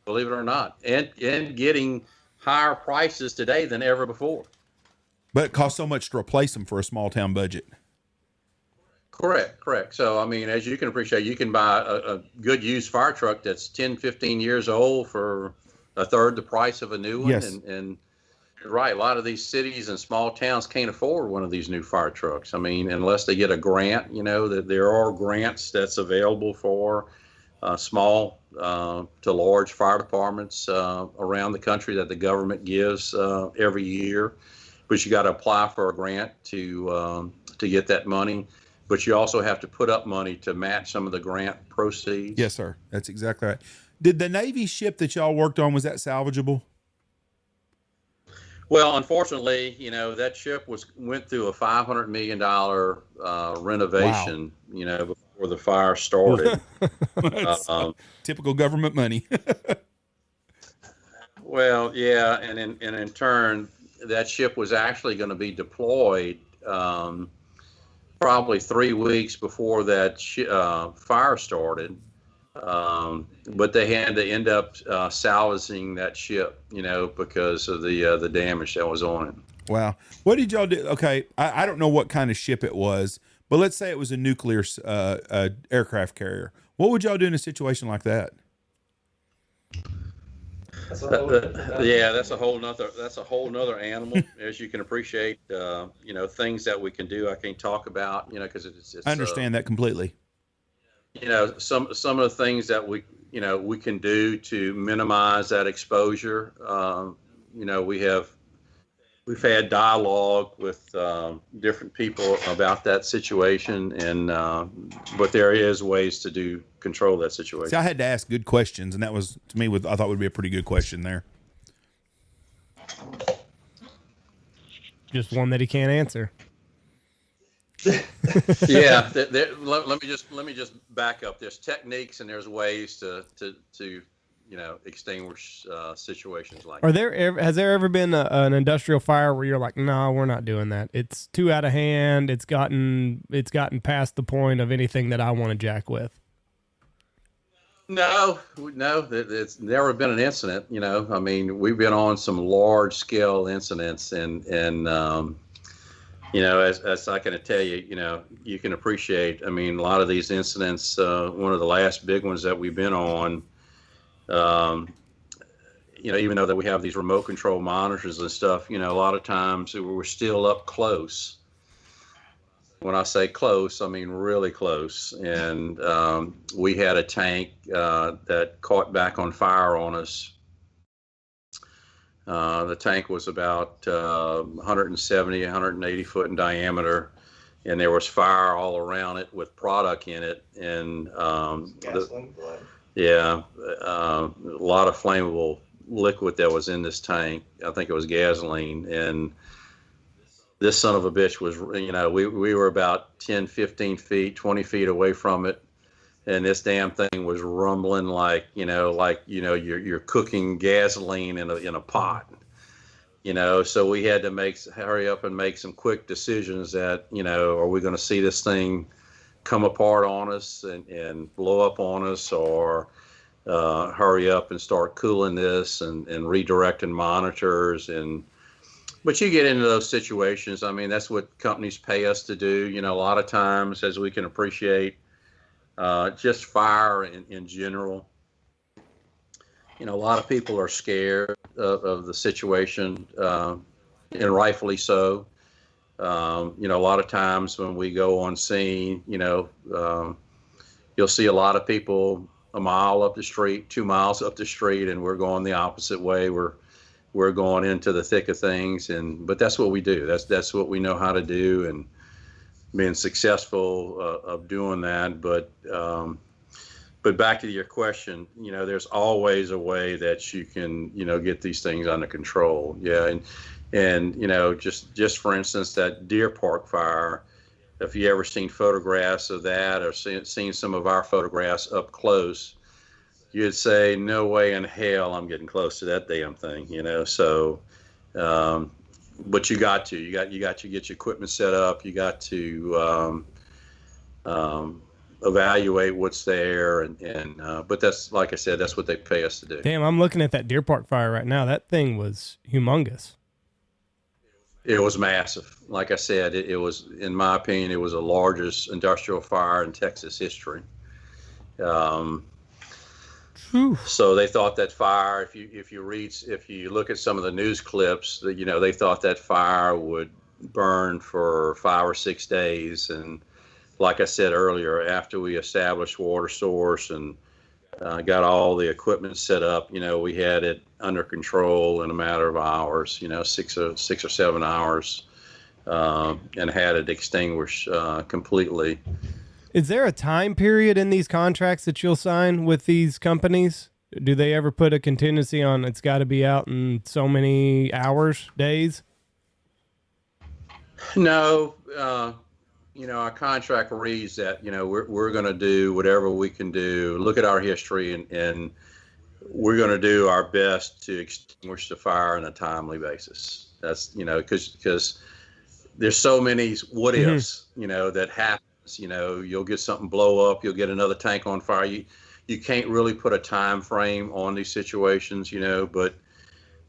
believe it or not, and getting higher prices today than ever before. But it costs so much to replace them for a small town budget. Correct. So, I mean, as you can appreciate, you can buy a good used fire truck that's 10, 15 years old for a third the price of a new one. Yes. And right, a lot of these cities and small towns can't afford one of these new fire trucks. I mean, unless they get a grant, that there are grants that's available for small to large fire departments around the country that the government gives every year. But you got to apply for a grant to get that money. But you also have to put up money to match some of the grant proceeds. Yes, sir. That's exactly right. Did the Navy ship that y'all worked on, was that salvageable? Well, unfortunately, that ship went through a $500 million renovation, before the fire started. Typical government money. Well, yeah, and in turn, that ship was actually going to be deployed probably 3 weeks before that fire started. But they had to end up salvaging that ship, because of the damage that was on it. Wow. What did y'all do? Okay, I don't know what kind of ship it was, but let's say it was a nuclear aircraft carrier. What would y'all do in a situation like that? That's a whole nother animal. As you can appreciate, things that we can do, I can't talk about, because it's. I understand that completely. Some of the things that we can do to minimize that exposure. We've had dialogue with different people about that situation, and but there is ways to control that situation. See, I had to ask good questions, and that was, to me, I thought would be a pretty good question there. Just one that he can't answer. Yeah, let me just back up. There's techniques and there's ways to extinguish situations like that. Has there ever been an industrial fire where you're like, no, we're not doing that. It's too out of hand. It's gotten past the point of anything that I want to jack with. No, it's never been an incident. I mean, we've been on some large scale incidents, and as I can tell you, you can appreciate. I mean, a lot of these incidents. One of the last big ones that we've been on. Even though that we have these remote control monitors and stuff, a lot of times we're still up close. When I say close, I mean really close. And we had a tank that caught back on fire on us. The tank was about 170, 180 foot in diameter, and there was fire all around it with product in it. And gasoline blood. Yeah, a lot of flammable liquid that was in this tank. I think it was gasoline. And this son of a bitch was, we were about 10, 15 feet, 20 feet away from it. And this damn thing was rumbling like you're cooking gasoline in a pot. So we had to hurry up and make some quick decisions that, are we going to see this thing come apart on us and blow up on us, or hurry up and start cooling this and redirecting monitors. But you get into those situations. I mean, that's what companies pay us to do. A lot of times, as we can appreciate, just fire in general. A lot of people are scared of the situation, and rightfully so. A lot of times when we go on scene, you'll see a lot of people a mile up the street, 2 miles up the street, and we're going the opposite way. We're, we're going into the thick of things, but that's what we do. That's what we know how to do, and being successful of doing that. But back to your question, there's always a way that you can, get these things under control. Yeah, and just for instance, that Deer Park fire. If you ever seen photographs of that or seen some of our photographs up close, you'd say, no way in hell I'm getting close to that damn thing, So, but you got to get your equipment set up. You got to evaluate what's there, but that's, like I said, that's what they pay us to do. Damn, I'm looking at that Deer Park fire right now. That thing was humongous. It was massive. Like I said, it was, in my opinion, it was the largest industrial fire in Texas history. So they thought that fire, if you look at some of the news clips, that they thought that fire would burn for 5 or 6 days. And like I said earlier, after we established water source and got all the equipment set up, we had it under control in a matter of hours, 6 or 7 hours, and had it extinguished completely. Is there a time period in these contracts that you'll sign with these companies? Do they ever put a contingency on it's got to be out in so many hours, days? No. Our contract reads that, we're going to do whatever we can do, look at our history, and we're going to do our best to extinguish the fire on a timely basis. That's, because there's so many what ifs, that happens. You'll get something blow up, you'll get another tank on fire. You can't really put a time frame on these situations, but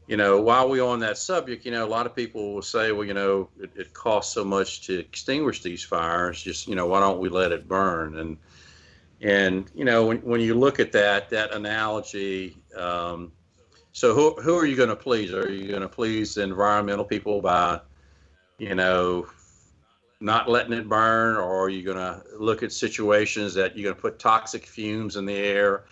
while we're on that subject, a lot of people will say, well, it costs so much to extinguish these fires, just, why don't we let it burn? And when you look at that analogy, so who are you going to please? Are you going to please the environmental people by, not letting it burn, or are you going to look at situations that you're going to put toxic fumes in the air?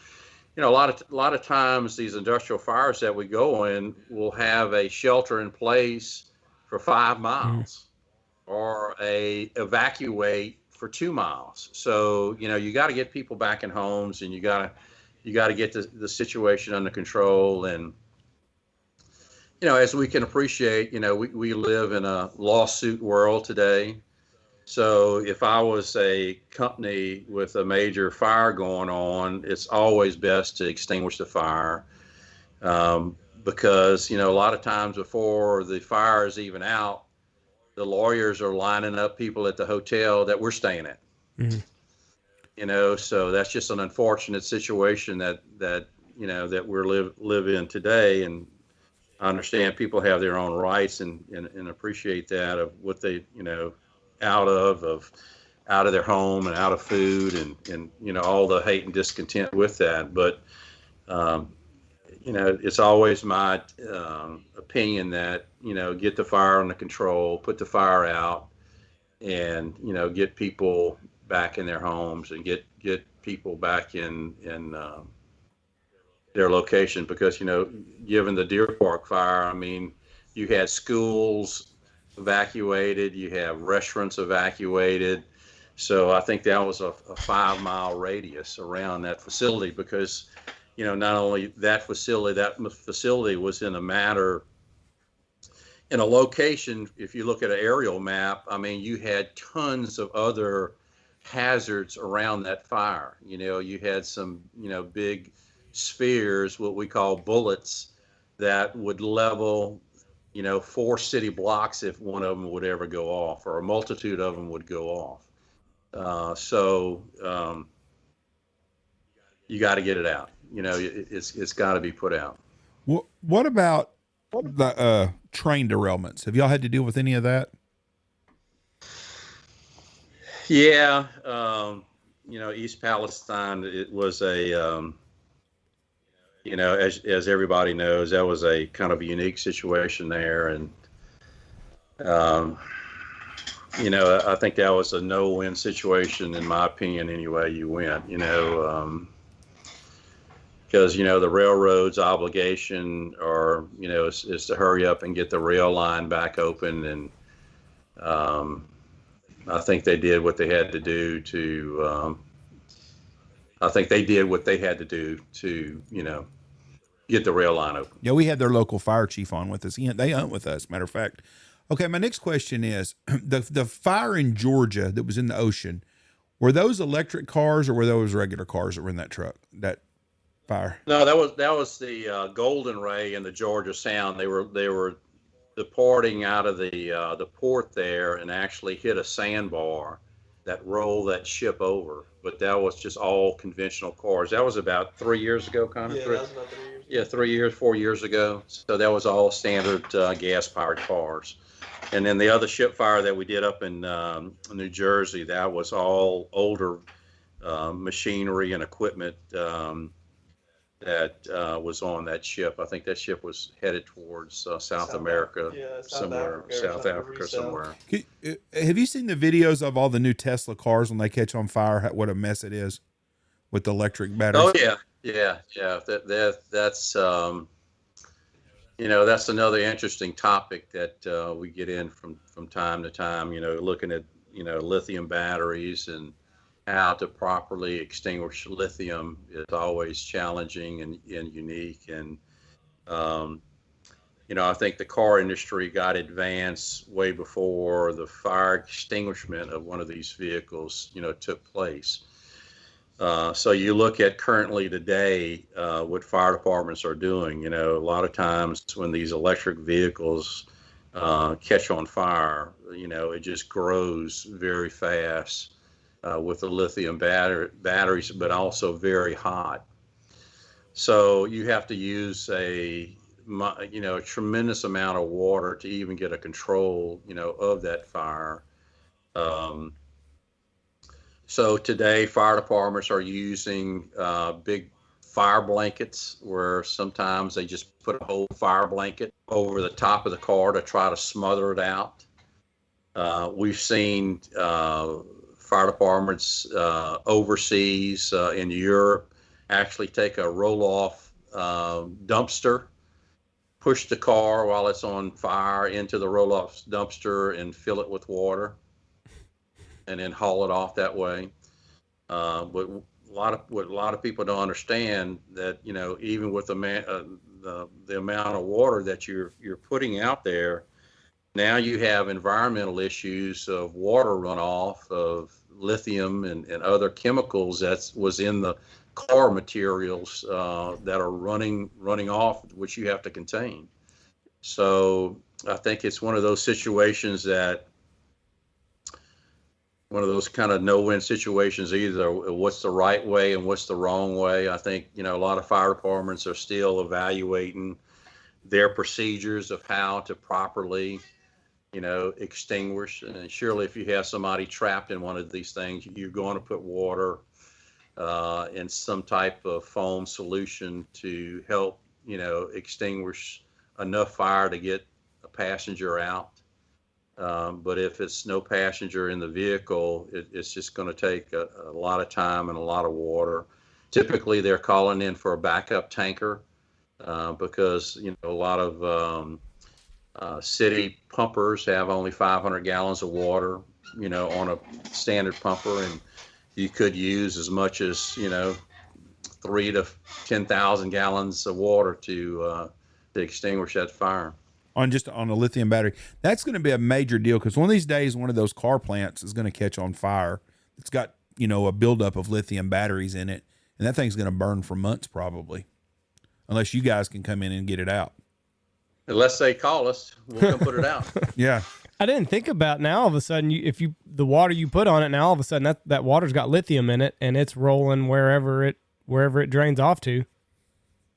A lot of times these industrial fires that we go in will have a shelter in place for 5 miles or a evacuate for 2 miles. So, you got to get people back in homes, and you got to get the situation under control. And, as we can appreciate, we live in a lawsuit world today. So if I was a company with a major fire going on, it's always best to extinguish the fire, because, a lot of times before the fire is even out, the lawyers are lining up people at the hotel that we're staying at. Mm-hmm. So that's just an unfortunate situation that we're live in today. And I understand people have their own rights and appreciate that, of what they, out of their home and out of food, and all the hate and discontent with that. But it's always my opinion that get the fire under control, put the fire out, and get people back in their homes, and get people back in their location. Because given the Deer Park fire, I mean, you had schools evacuated, you have restaurants evacuated. So I think that was a 5 mile radius around that facility, because not only that facility was in a location, if you look at an aerial map, I mean, you had tons of other hazards around that fire. You had some big spheres, what we call bullets, that would level 4 city blocks if one of them would ever go off, or a multitude of them would go off. So you got to get it out. It's got to be put out. What about the train derailments? Have y'all had to deal with any of that? Yeah. East Palestine, it was a, as everybody knows, that was a kind of a unique situation there. And, I think that was a no-win situation, in my opinion, any way you went. because the railroad's obligation, or is to hurry up and get the rail line back open, and I think they did what they had to do to. I think they did what they had to do to get the rail line open. Yeah, we had their local fire chief on with us. They hunt with us, matter of fact. Okay, my next question is the fire in Georgia that was in the ocean. Were those electric cars or were those regular cars that were in that truck? That fire? No, that was the Golden Ray in the Georgia Sound. They were departing out of the port there and actually hit a sandbar that rolled that ship over. But that was just all conventional cars. That was about 3 years ago, Connor. Yeah, that was about 3 years. Yeah, 3 years, 4 years ago. So that was all standard gas-powered cars. And then the other ship fire that we did up in New Jersey, that was all older machinery and equipment that was on that ship. I think that ship was headed towards South America, South Africa somewhere. Have you seen the videos of all the new Tesla cars when they catch on fire? What a mess it is with the electric batteries. Oh yeah. That's that's another interesting topic that we get in from time to time. Looking at lithium batteries and how to properly extinguish lithium is always challenging and unique. And I think the car industry got advanced way before the fire extinguishment of one of these vehicles took place. So you look at currently today what fire departments are doing. A lot of times when these electric vehicles catch on fire, it just grows very fast with the lithium batteries, but also very hot. So you have to use a tremendous amount of water to even get a control of that fire. So today, fire departments are using big fire blankets, where sometimes they just put a whole fire blanket over the top of the car to try to smother it out. We've seen fire departments overseas in Europe actually take a roll-off dumpster, push the car while it's on fire into the roll-off dumpster and fill it with water, and then haul it off that way. But what a lot of people don't understand, that even with the amount of water that you're putting out there, now you have environmental issues of water runoff, of lithium and other chemicals that was in the car materials that are running off, which you have to contain. So I think it's one of those situations that. One of those kind of no-win situations, either what's the right way and what's the wrong way. I think, a lot of fire departments are still evaluating their procedures of how to properly, extinguish. And surely if you have somebody trapped in one of these things, you're going to put water in some type of foam solution to help, extinguish enough fire to get a passenger out. But if it's no passenger in the vehicle, it's just going to take a lot of time and a lot of water. Typically, they're calling in for a backup tanker because a lot of city pumpers have only 500 gallons of water, on a standard pumper, and you could use as much as 3,000 to 10,000 gallons of water to extinguish that fire. On a lithium battery. That's going to be a major deal, because one of these days, one of those car plants is going to catch on fire. It's got, a buildup of lithium batteries in it, and that thing's going to burn for months probably, unless you guys can come in and get it out. Unless they call us, we'll come put it out. Yeah. I didn't think about, now all of a sudden, the water you put on it, now all of a sudden that water's got lithium in it, and it's rolling wherever it drains off to.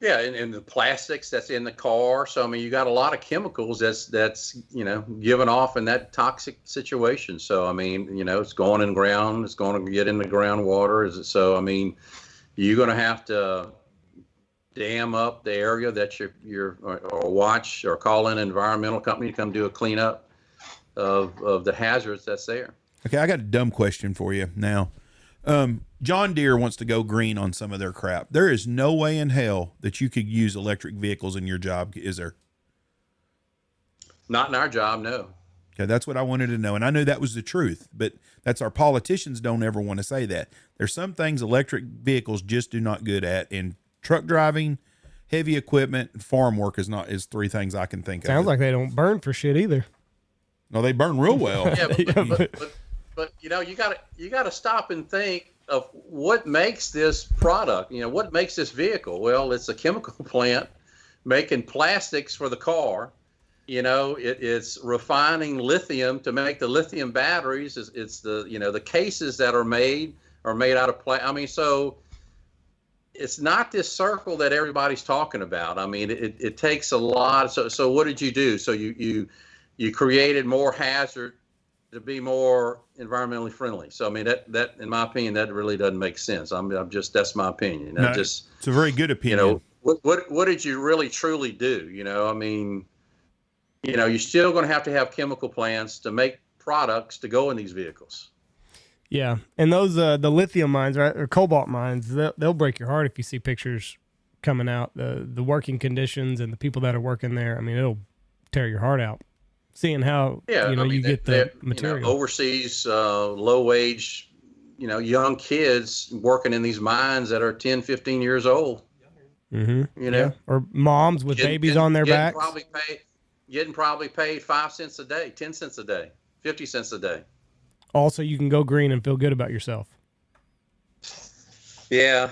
Yeah, and the plastics that's in the car. So, you got a lot of chemicals that's given off in that toxic situation. So, it's going in ground, it's going to get in the groundwater. So, you're going to have to dam up the area that or watch or call in an environmental company to come do a cleanup of the hazards that's there. Okay, I got a dumb question for you now. John Deere wants to go green on some of their crap. There is no way in hell that you could use electric vehicles in your job, is there? Not in our job, no. Okay, that's what I wanted to know. And I knew that was the truth, but that's our politicians don't ever want to say that. There's some things electric vehicles just do not good at, and truck driving, heavy equipment, and farm work is three things I can think of. Sounds like they don't burn for shit either. No, they burn real well. Yeah, but you know, you gotta stop and think of what makes this product. You know, what makes this vehicle? Well, it's a chemical plant making plastics for the car. You know, it's refining lithium to make the lithium batteries. It's the, you know, the cases that are made out of I mean, so it's not this circle that everybody's talking about. I mean, it takes a lot. So what did you do? So you created more hazard to be more environmentally friendly. So I mean, that in my opinion, that really doesn't make sense. I'm just, that's my opinion. No, it's a very good opinion. You know, what did you really truly do? You know, I mean, you know, you're still going to have chemical plants to make products to go in these vehicles. Yeah, and those the lithium mines, right, or cobalt mines, they'll break your heart if you see pictures coming out. The working conditions and the people that are working there. I mean, it'll tear your heart out. Seeing how you get the material. You know, overseas, low wage, you know, young kids working in these mines that are 10, 15 years old. Mm-hmm. You know, yeah. Or moms with babies on their backs. Getting probably paid 5 cents a day, 10 cents a day, 50 cents a day. Also, you can go green and feel good about yourself. Yeah.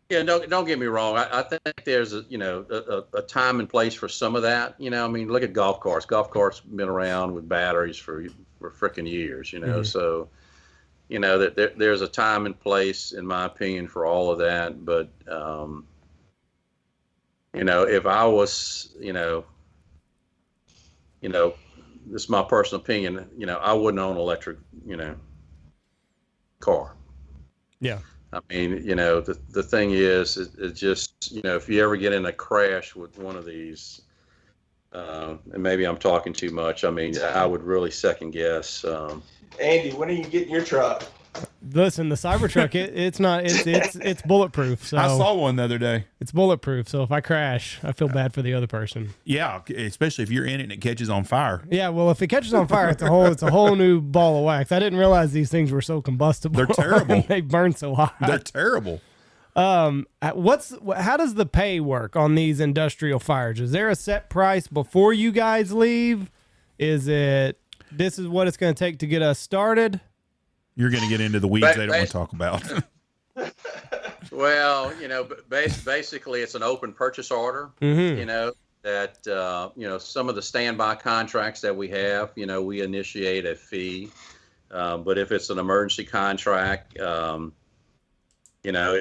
Yeah, don't get me wrong. I think there's a time and place for some of that. You know, I mean, look at golf carts. Golf carts been around with batteries for frickin' years. You know, so you know that there's a time and place, in my opinion, for all of that. But you know, if I was, you know, this is my personal opinion. You know, I wouldn't own an electric, car. Yeah. I mean, you know, the thing is, it just, you know, if you ever get in a crash with one of these, and maybe I'm talking too much, I mean, I would really second guess. Andy, when are you getting your truck? Listen, the Cybertruck, it's bulletproof. So I saw one the other day. It's bulletproof. So if I crash, I feel bad for the other person. Yeah, especially if you're in it and it catches on fire. Yeah, well, if it catches on fire, it's a whole new ball of wax. I didn't realize these things were so combustible. They're terrible. They burn so hot. They're terrible. How does the pay work on these industrial fires? Is there a set price before you guys leave? Is it this is what it's going to take to get us started? You're going to get into the weeds they don't want to talk about. Well, you know, basically it's an open purchase order, you know, that, you know, some of the standby contracts that we have, you know, we initiate a fee. But if it's an emergency contract, you know,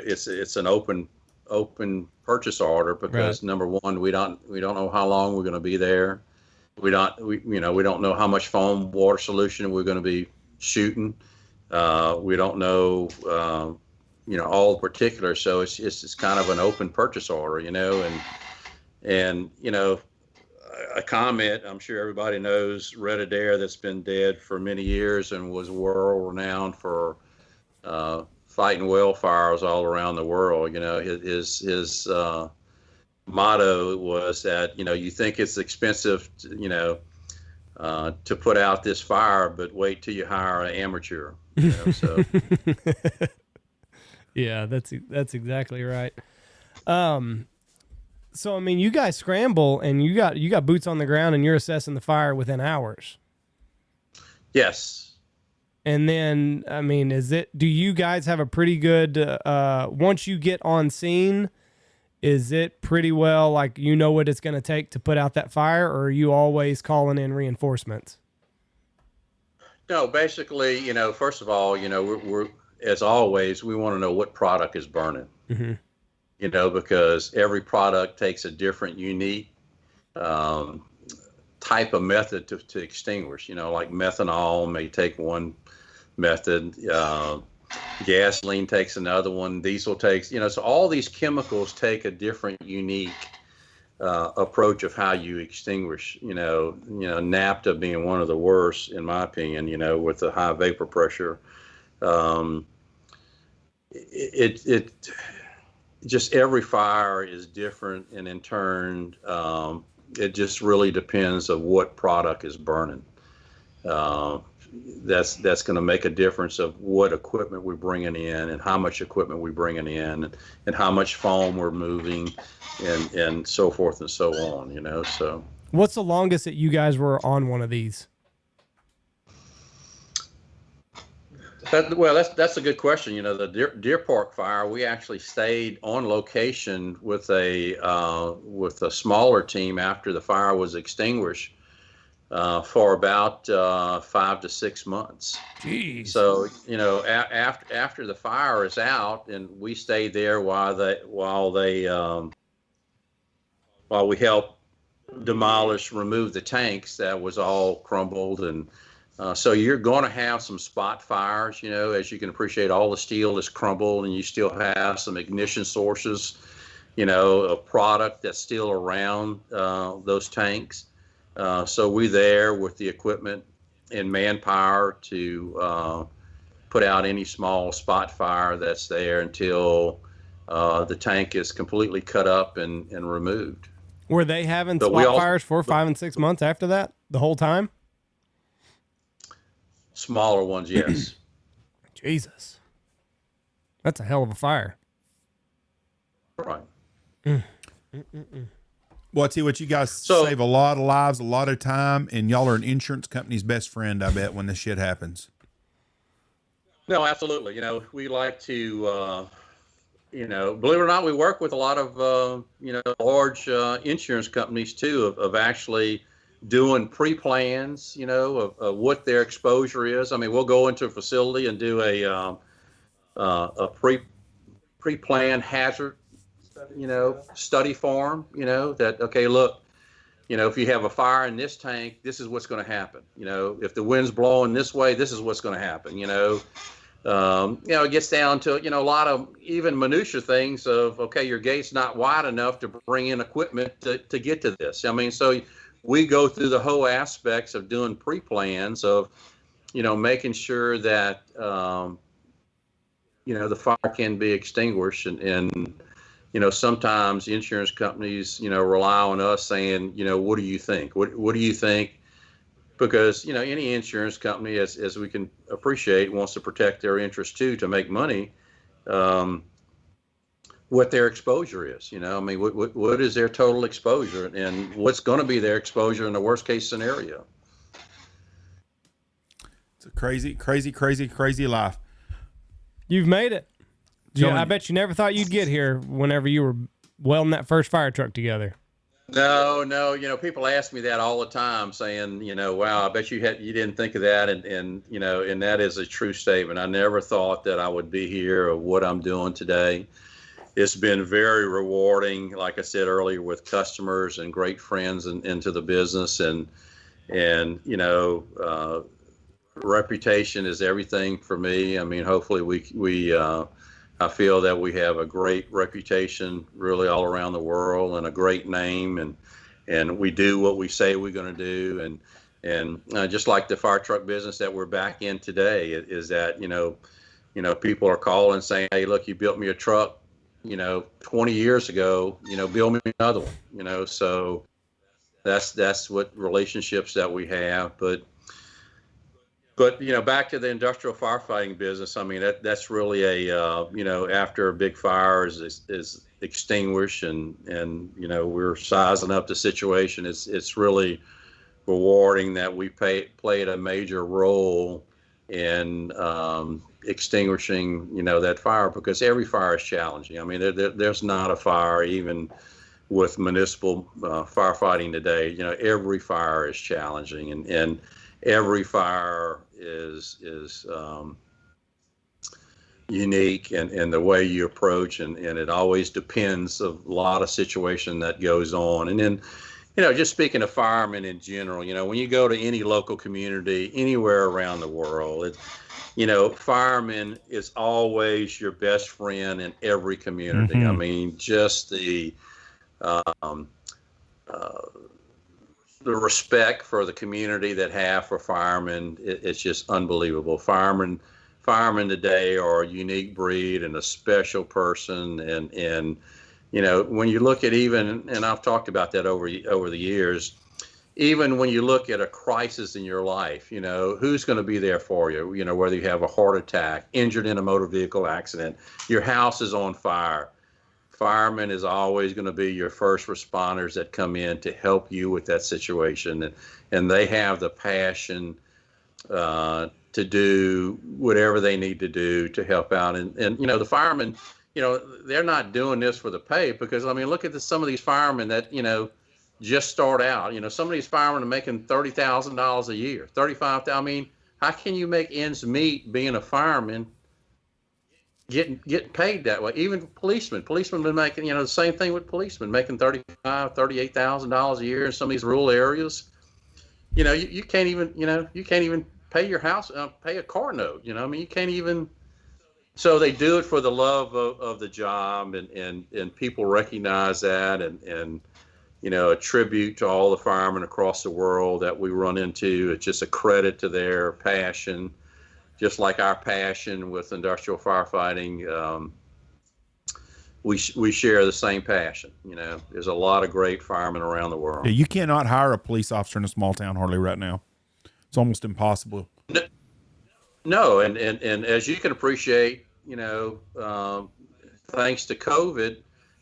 it's an open purchase order because right. Number one, we don't know how long we're going to be there. We don't know how much foam water solution we're going to be shooting. We don't know, you know, all the particulars. So it's kind of an open purchase order, you know, and, you know, a comment, I'm sure everybody knows Red Adair, that's been dead for many years and was world renowned for, fighting wildfires all around the world. You know, his motto was that, you know, you think it's expensive to put out this fire, but wait till you hire an amateur. You know, so. Yeah, that's exactly right. So I mean, you guys scramble and you got boots on the ground and you're assessing the fire within hours. Yes. And then, I mean, do you guys have a pretty good, once you get on scene, is it pretty well, like, you know what it's going to take to put out that fire, or are you always calling in reinforcements? No, basically, you know, first of all, you know, we're as always, we want to know what product is burning, you know, because every product takes a different, unique type of method to extinguish. You know, like methanol may take one method, gasoline takes another one, diesel takes, you know, so all these chemicals take a different, unique approach of how you extinguish. Naphtha being one of the worst, in my opinion. With the high vapor pressure, it just every fire is different, and in turn, it just really depends of what product is burning. That's going to make a difference of what equipment we're bringing in, and how much equipment we're bringing in, and how much foam we're moving, and so forth and so on. So what's the longest that you guys were on one of these? That's a good question. The Deer Park fire, we actually stayed on location with a smaller team after the fire was extinguished for about 5 to 6 months. Jeez. So after the fire is out, and we stayed there while we helped remove the tanks that was all crumbled. And so you're going to have some spot fires. As you can appreciate, all the steel is crumbled, and you still have some ignition sources, a product that's still around those tanks. So we're there with the equipment and manpower to put out any small spot fire that's there until the tank is completely cut up and removed. Were they having spot fires 4, 5, and 6 months after that the whole time? Smaller ones, yes. Jesus. That's a hell of a fire. Right. Well, I tell you what, you guys save a lot of lives, a lot of time, and y'all are an insurance company's best friend, I bet, when this shit happens. No, absolutely. We like to, believe it or not, we work with a lot of, large insurance companies too, of actually doing pre-plans, of what their exposure is. I mean, we'll go into a facility and do a pre-planned hazard, study form, that, okay, look, if you have a fire in this tank, this is what's going to happen. If the wind's blowing this way, this is what's going to happen. It gets down to, a lot of even minutia things of, okay, your gate's not wide enough to bring in equipment to get to this. I mean, so we go through the whole aspects of doing pre-plans of, making sure that, the fire can be extinguished. And sometimes the insurance companies, rely on us saying, what do you think? What do you think? Because, any insurance company, as we can appreciate, wants to protect their interest too, to make money, what their exposure is. I mean, what is their total exposure, and what's going to be their exposure in the worst case scenario? It's a crazy, crazy, crazy, crazy life. You've made it. Yeah, I bet you never thought you'd get here whenever you were welding that first fire truck together. No, people ask me that all the time, saying, wow, I bet you didn't think of that, and that is a true statement. I never thought that I would be here or what I'm doing today. It's been very rewarding, like I said earlier, with customers and great friends into the business, and reputation is everything for me. I mean, hopefully I feel that we have a great reputation really all around the world, and a great name, and we do what we say we're going to do. And just like the fire truck business that we're back in today, is that, people are calling saying, hey, look, you built me a truck, 20 years ago, build me another one, so that's what relationships that we have. But back to the industrial firefighting business. I mean, that's really after a big fire is extinguished, and we're sizing up the situation. It's really rewarding that we played a major role in extinguishing that fire, because every fire is challenging. I mean, there's not a fire, even with municipal firefighting today. Every fire is challenging, and every fire is unique in the way you approach, and it always depends a lot of situation that goes on. And then, just speaking of firemen in general, when you go to any local community anywhere around the world, firemen is always your best friend in every community. Mm-hmm. I mean, just the the respect for the community that have for firemen, it's just unbelievable. Firemen today are a unique breed and a special person. And when you look at even, and I've talked about that over the years, even when you look at a crisis in your life, who's going to be there for you? Whether you have a heart attack, injured in a motor vehicle accident, your house is on fire. Firemen is always going to be your first responders that come in to help you with that situation. And they have the passion to do whatever they need to do to help out. And the firemen, they're not doing this for the pay, because, look at some of these firemen that, just start out. Some of these firemen are making $30,000 a year, $35,000. How can you make ends meet being a fireman, getting paid that way? Even policemen been making, the same thing with policemen, making $38,000 a year in some of these rural areas. You can't even pay your house, pay a car note. You can't even. So they do it for the love of the job, and people recognize that, and a tribute to all the firemen across the world that we run into. It's just a credit to their passion, just like our passion with industrial firefighting. We share the same passion. There's a lot of great firemen around the world. Yeah, you cannot hire a police officer in a small town hardly right now. It's almost impossible. No, and as you can appreciate, thanks to COVID,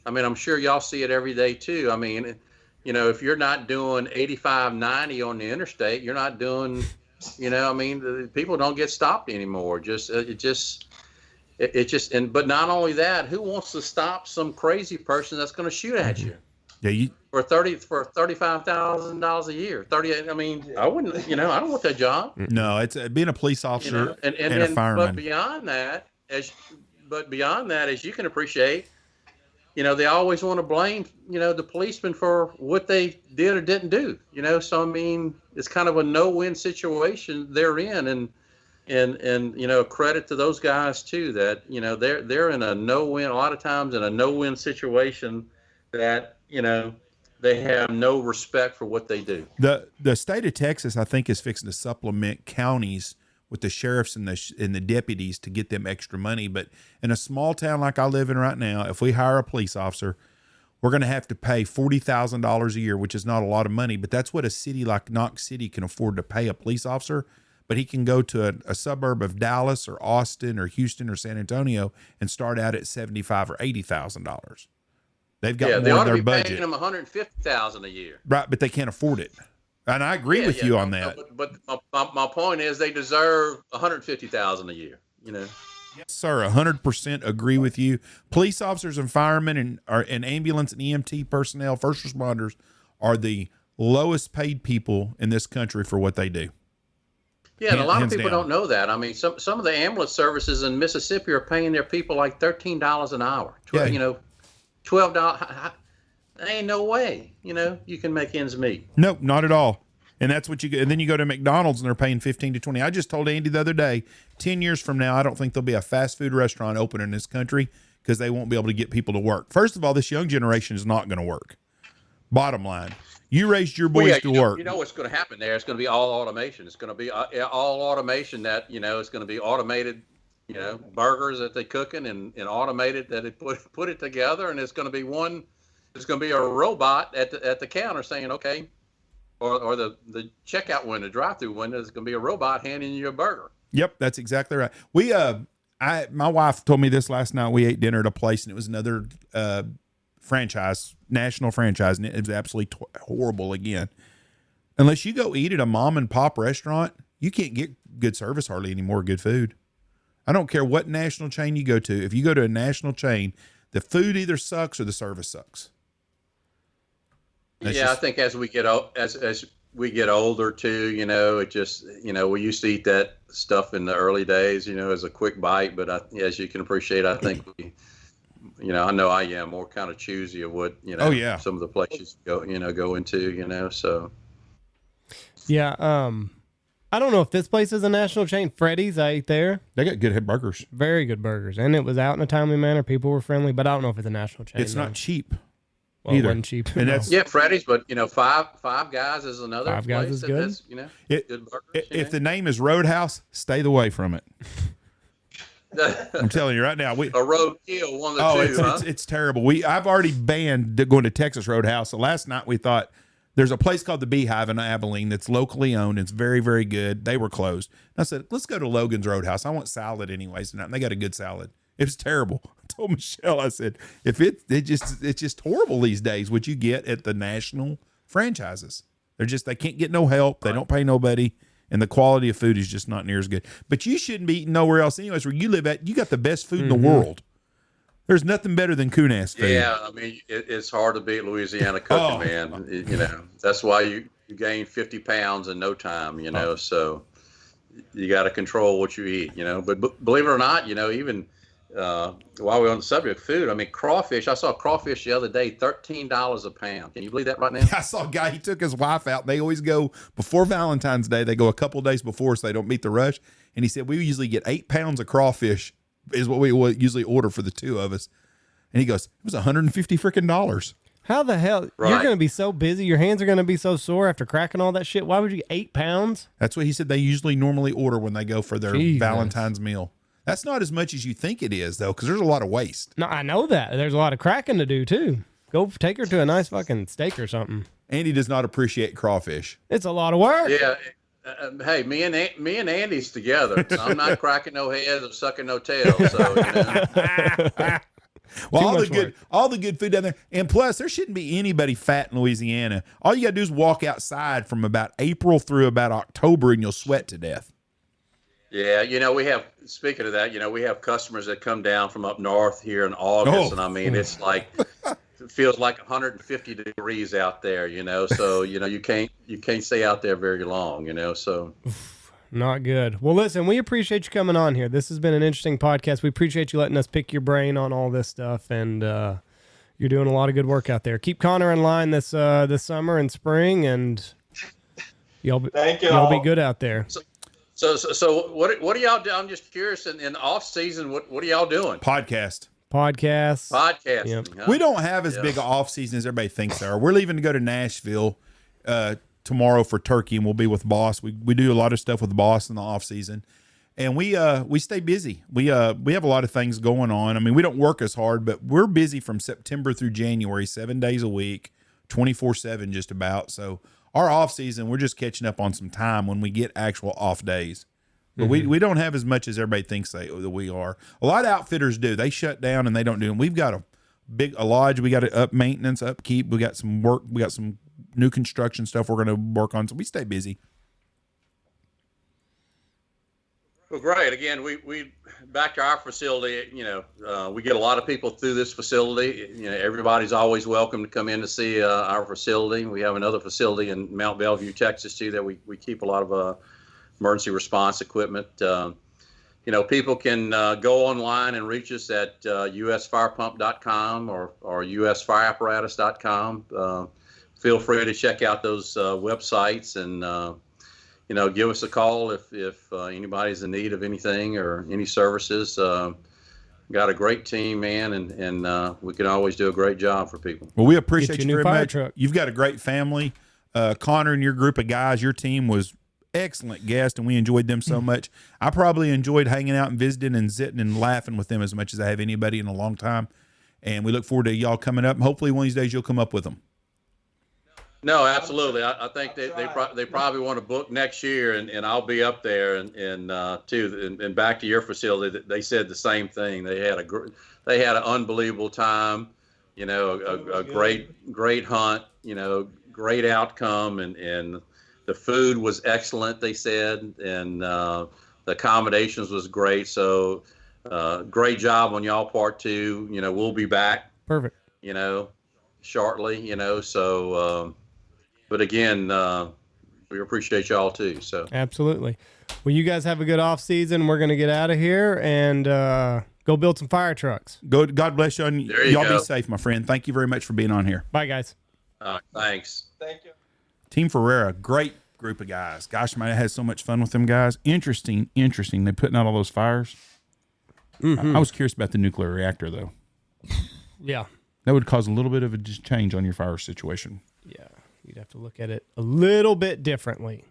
I'm sure y'all see it every day too. If you're not doing 85, 90 on the interstate, you're not doing, people don't get stopped anymore. But not only that, who wants to stop some crazy person that's going to shoot at you? Yeah, for $35,000 a year, 38. I wouldn't. I don't want that job. No, it's being a police officer and a fireman. But beyond that, as you can appreciate, they always want to blame, the policeman for what they did or didn't do. So it's kind of a no-win situation they're in, and credit to those guys too, that they're in a no-win, a lot of times in a no-win situation, that they have no respect for what they do. The state of Texas, I think, is fixing to supplement counties with the sheriffs and the deputies to get them extra money. But in a small town like I live in right now, if we hire a police officer, we're going to have to pay $40,000 a year, which is not a lot of money, but that's what a city like Knox City can afford to pay a police officer. But he can go to a suburb of Dallas or Austin or Houston or San Antonio and start out at $75,000 or $80,000. They've got more in their budget. Paying them $150,000 a year, right? But they can't afford it. And I agree with you on that. But my point is, they deserve $150,000 a year. Yes, sir. 100% agree with you. Police officers and firemen and ambulance and EMT personnel, first responders, are the lowest paid people in this country for what they do. Yeah, and a lot of people don't know that. Some of the ambulance services in Mississippi are paying their people like $13 an hour. $12. There ain't no way, you can make ends meet. Nope, not at all. And that's what and then you go to McDonald's and they're paying 15 to 20. I just told Andy the other day, 10 years from now, I don't think there'll be a fast food restaurant open in this country because they won't be able to get people to work. First of all, this young generation is not going to work. Bottom line, you raised your boys to work. You know what's going to happen there? It's going to be all automation. It's going to be all automation that, it's going to be automated, burgers that they're cooking and automated that they put it together. And it's going to be a robot at the counter saying, okay, or the checkout window, drive-through window, is going to be a robot handing you a burger. Yep, that's exactly right. My wife told me this last night. We ate dinner at a place, and it was another national franchise, and it was absolutely horrible again. Unless you go eat at a mom and pop restaurant, you can't get good service hardly anymore, good food. I don't care what national chain you go to. If you go to a national chain, the food either sucks or the service sucks. I think as we get older too, it just, we used to eat that stuff in the early days, as a quick bite. But as you can appreciate, I think I know I am more kind of choosy of what, some of the places go into, so. Yeah. I don't know if this place is a national chain. Freddy's, I ate there. They got good burgers. Very good burgers. And it was out in a timely manner. People were friendly, but I don't know if it's a national chain. It's not cheap. Well, either. wasn't cheap. And No. that's Yeah, Freddy's, but Five Guys is another Five Guys place is that good. has, good burgers. if the name is Roadhouse, stay away from it. I'm telling you right now. A roadkill, one of the two. It's terrible. I've already banned going to Texas Roadhouse. So last night we thought there's a place called the Beehive in Abilene that's locally owned. It's very, very good. They were closed. And I said, let's go to Logan's Roadhouse. I want salad anyways tonight. And they got a good salad. It was terrible. I told Michelle, I said, if it's just horrible these days, what you get at the national franchises. They can't get no help. They don't pay nobody. And the quality of food is just not near as good. But you shouldn't be eating nowhere else anyways. Where you live at, you got the best food in the world. There's nothing better than Kunas food. Yeah, I mean, it's hard to beat Louisiana cooking, man. That's why you gain 50 pounds in no time, so you got to control what you eat, But believe it or not, even while we're on the subject of food, I mean, crawfish, I saw crawfish the other day, $13 a pound. Can you believe that right now? I saw a guy, he took his wife out. They always go before Valentine's Day. They go a couple days before so they don't meet the rush. And he said, we usually get 8 pounds of crawfish is what we usually order for the two of us. And he goes, it was $150 freaking. How the hell? Right. You're going to be so busy. Your hands are going to be so sore after cracking all that shit. Why would you 8 pounds? That's what he said they normally order when they go for their Jesus. Valentine's meal. That's not as much as you think it is, though, because there's a lot of waste. No, I know that. There's a lot of cracking to do, too. Go take her to a nice fucking steak or something. Andy does not appreciate crawfish. It's a lot of work. Yeah. Hey, me and Andy's together. So I'm not cracking no heads or sucking no tails. So, Well, all the good food down there. And plus, there shouldn't be anybody fat in Louisiana. All you got to do is walk outside from about April through about October and you'll sweat to death. Yeah, we have, speaking of that, we have customers that come down from up north here in August. And I mean, it's like, it feels like 150 degrees out there, so, you can't stay out there very long, so. Not good. Well, listen, we appreciate you coming on here. This has been an interesting podcast. We appreciate you letting us pick your brain on all this stuff, and you're doing a lot of good work out there. Keep Connor in line this summer and spring, and y'all be good out there. So what are y'all doing? I'm just curious. In off season, what are y'all doing? Podcasts. Podcasting. Yep. Huh? We don't have as big an off season as everybody thinks there are. We're leaving to go to Nashville tomorrow for Turkey, and we'll be with Boss. We do a lot of stuff with Boss in the off season, and we stay busy. We have a lot of things going on. I mean, we don't work as hard, but we're busy from September through January, 7 days a week, 24/7 just about. So our off season, we're just catching up on some time when we get actual off days. But we don't have as much as everybody thinks that we are. A lot of outfitters do. They shut down and they don't do them. We've got a lodge. We got to up maintenance, upkeep. We got some work. We got some new construction stuff we're going to work on. So we stay busy. Well, great. Again, we back to our facility. We get a lot of people through this facility. Everybody's always welcome to come in to see our facility. We have another facility in Mount Bellevue, Texas, too, that we keep a lot of emergency response equipment. People can go online and reach us at usfirepump.com or usfireapparatus.com. Feel free to check out those websites and give us a call if anybody's in need of anything or any services. Got a great team, man, and we can always do a great job for people. Well, we appreciate Get you your new very fire much. truck. You've got a great family. Connor and your group of guys, your team was excellent guest, and we enjoyed them so much. I probably enjoyed hanging out and visiting and sitting and laughing with them as much as I have anybody in a long time. And we look forward to y'all coming up. And hopefully one of these days you'll come up with them. No, absolutely. I think they probably want to book next year, and I'll be up there and too. And back to your facility, they said the same thing. They had an unbelievable time. A great hunt. Great outcome, and the food was excellent. They said, and the accommodations was great. So great job on y'all part too. We'll be back. Perfect. Shortly. So. But again, we appreciate y'all too. So Absolutely. Well, you guys have a good off season. We're going to get out of here and go build some fire trucks. God bless you. And There you y'all go. be safe, my friend. Thank you very much for being on here. Bye, guys. Thanks. Thank you. Team Ferrara, great group of guys. Gosh, I had so much fun with them guys. Interesting. They putting out all those fires. I was curious about the nuclear reactor, though. Yeah. That would cause a little bit of a change on your fire situation. Yeah, you'd have to look at it a little bit differently.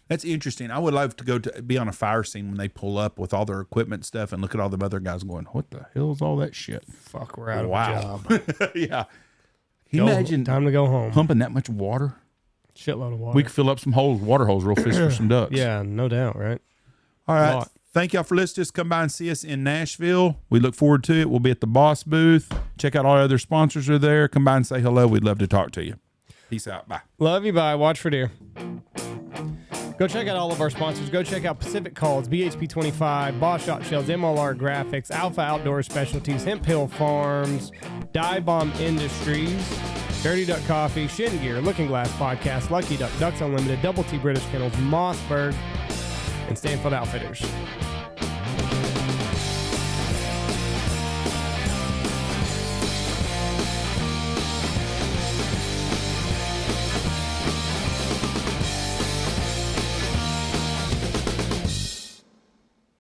That's interesting. I would love to go to be on a fire scene when they pull up with all their equipment and stuff and look at all the other guys going, what the hell is all that shit? Fuck, we're out of a job. Yeah. Can you imagine time to go home. pumping that much water? Shitload of water. We could fill up some water holes real fast for some ducks. Yeah, no doubt, right? All right. Thank y'all for listening. Just come by and see us in Nashville. We look forward to it. We'll be at the Boss booth. Check out all our other sponsors are there. Come by and say hello. We'd love to talk to you. Peace out. Bye. Love you. Bye. Watch for deer. Go check out all of our sponsors. Go check out Pacific Calls, BHP 25, Boss Shot Shells, MLR Graphics, Alpha Outdoor Specialties, Hemp Hill Farms, Dye Bomb Industries, Dirty Duck Coffee, Shin Gear, Looking Glass Podcast, Lucky Duck, Ducks Unlimited, Double T British Kennels, Mossberg, and Stanfield Outfitters.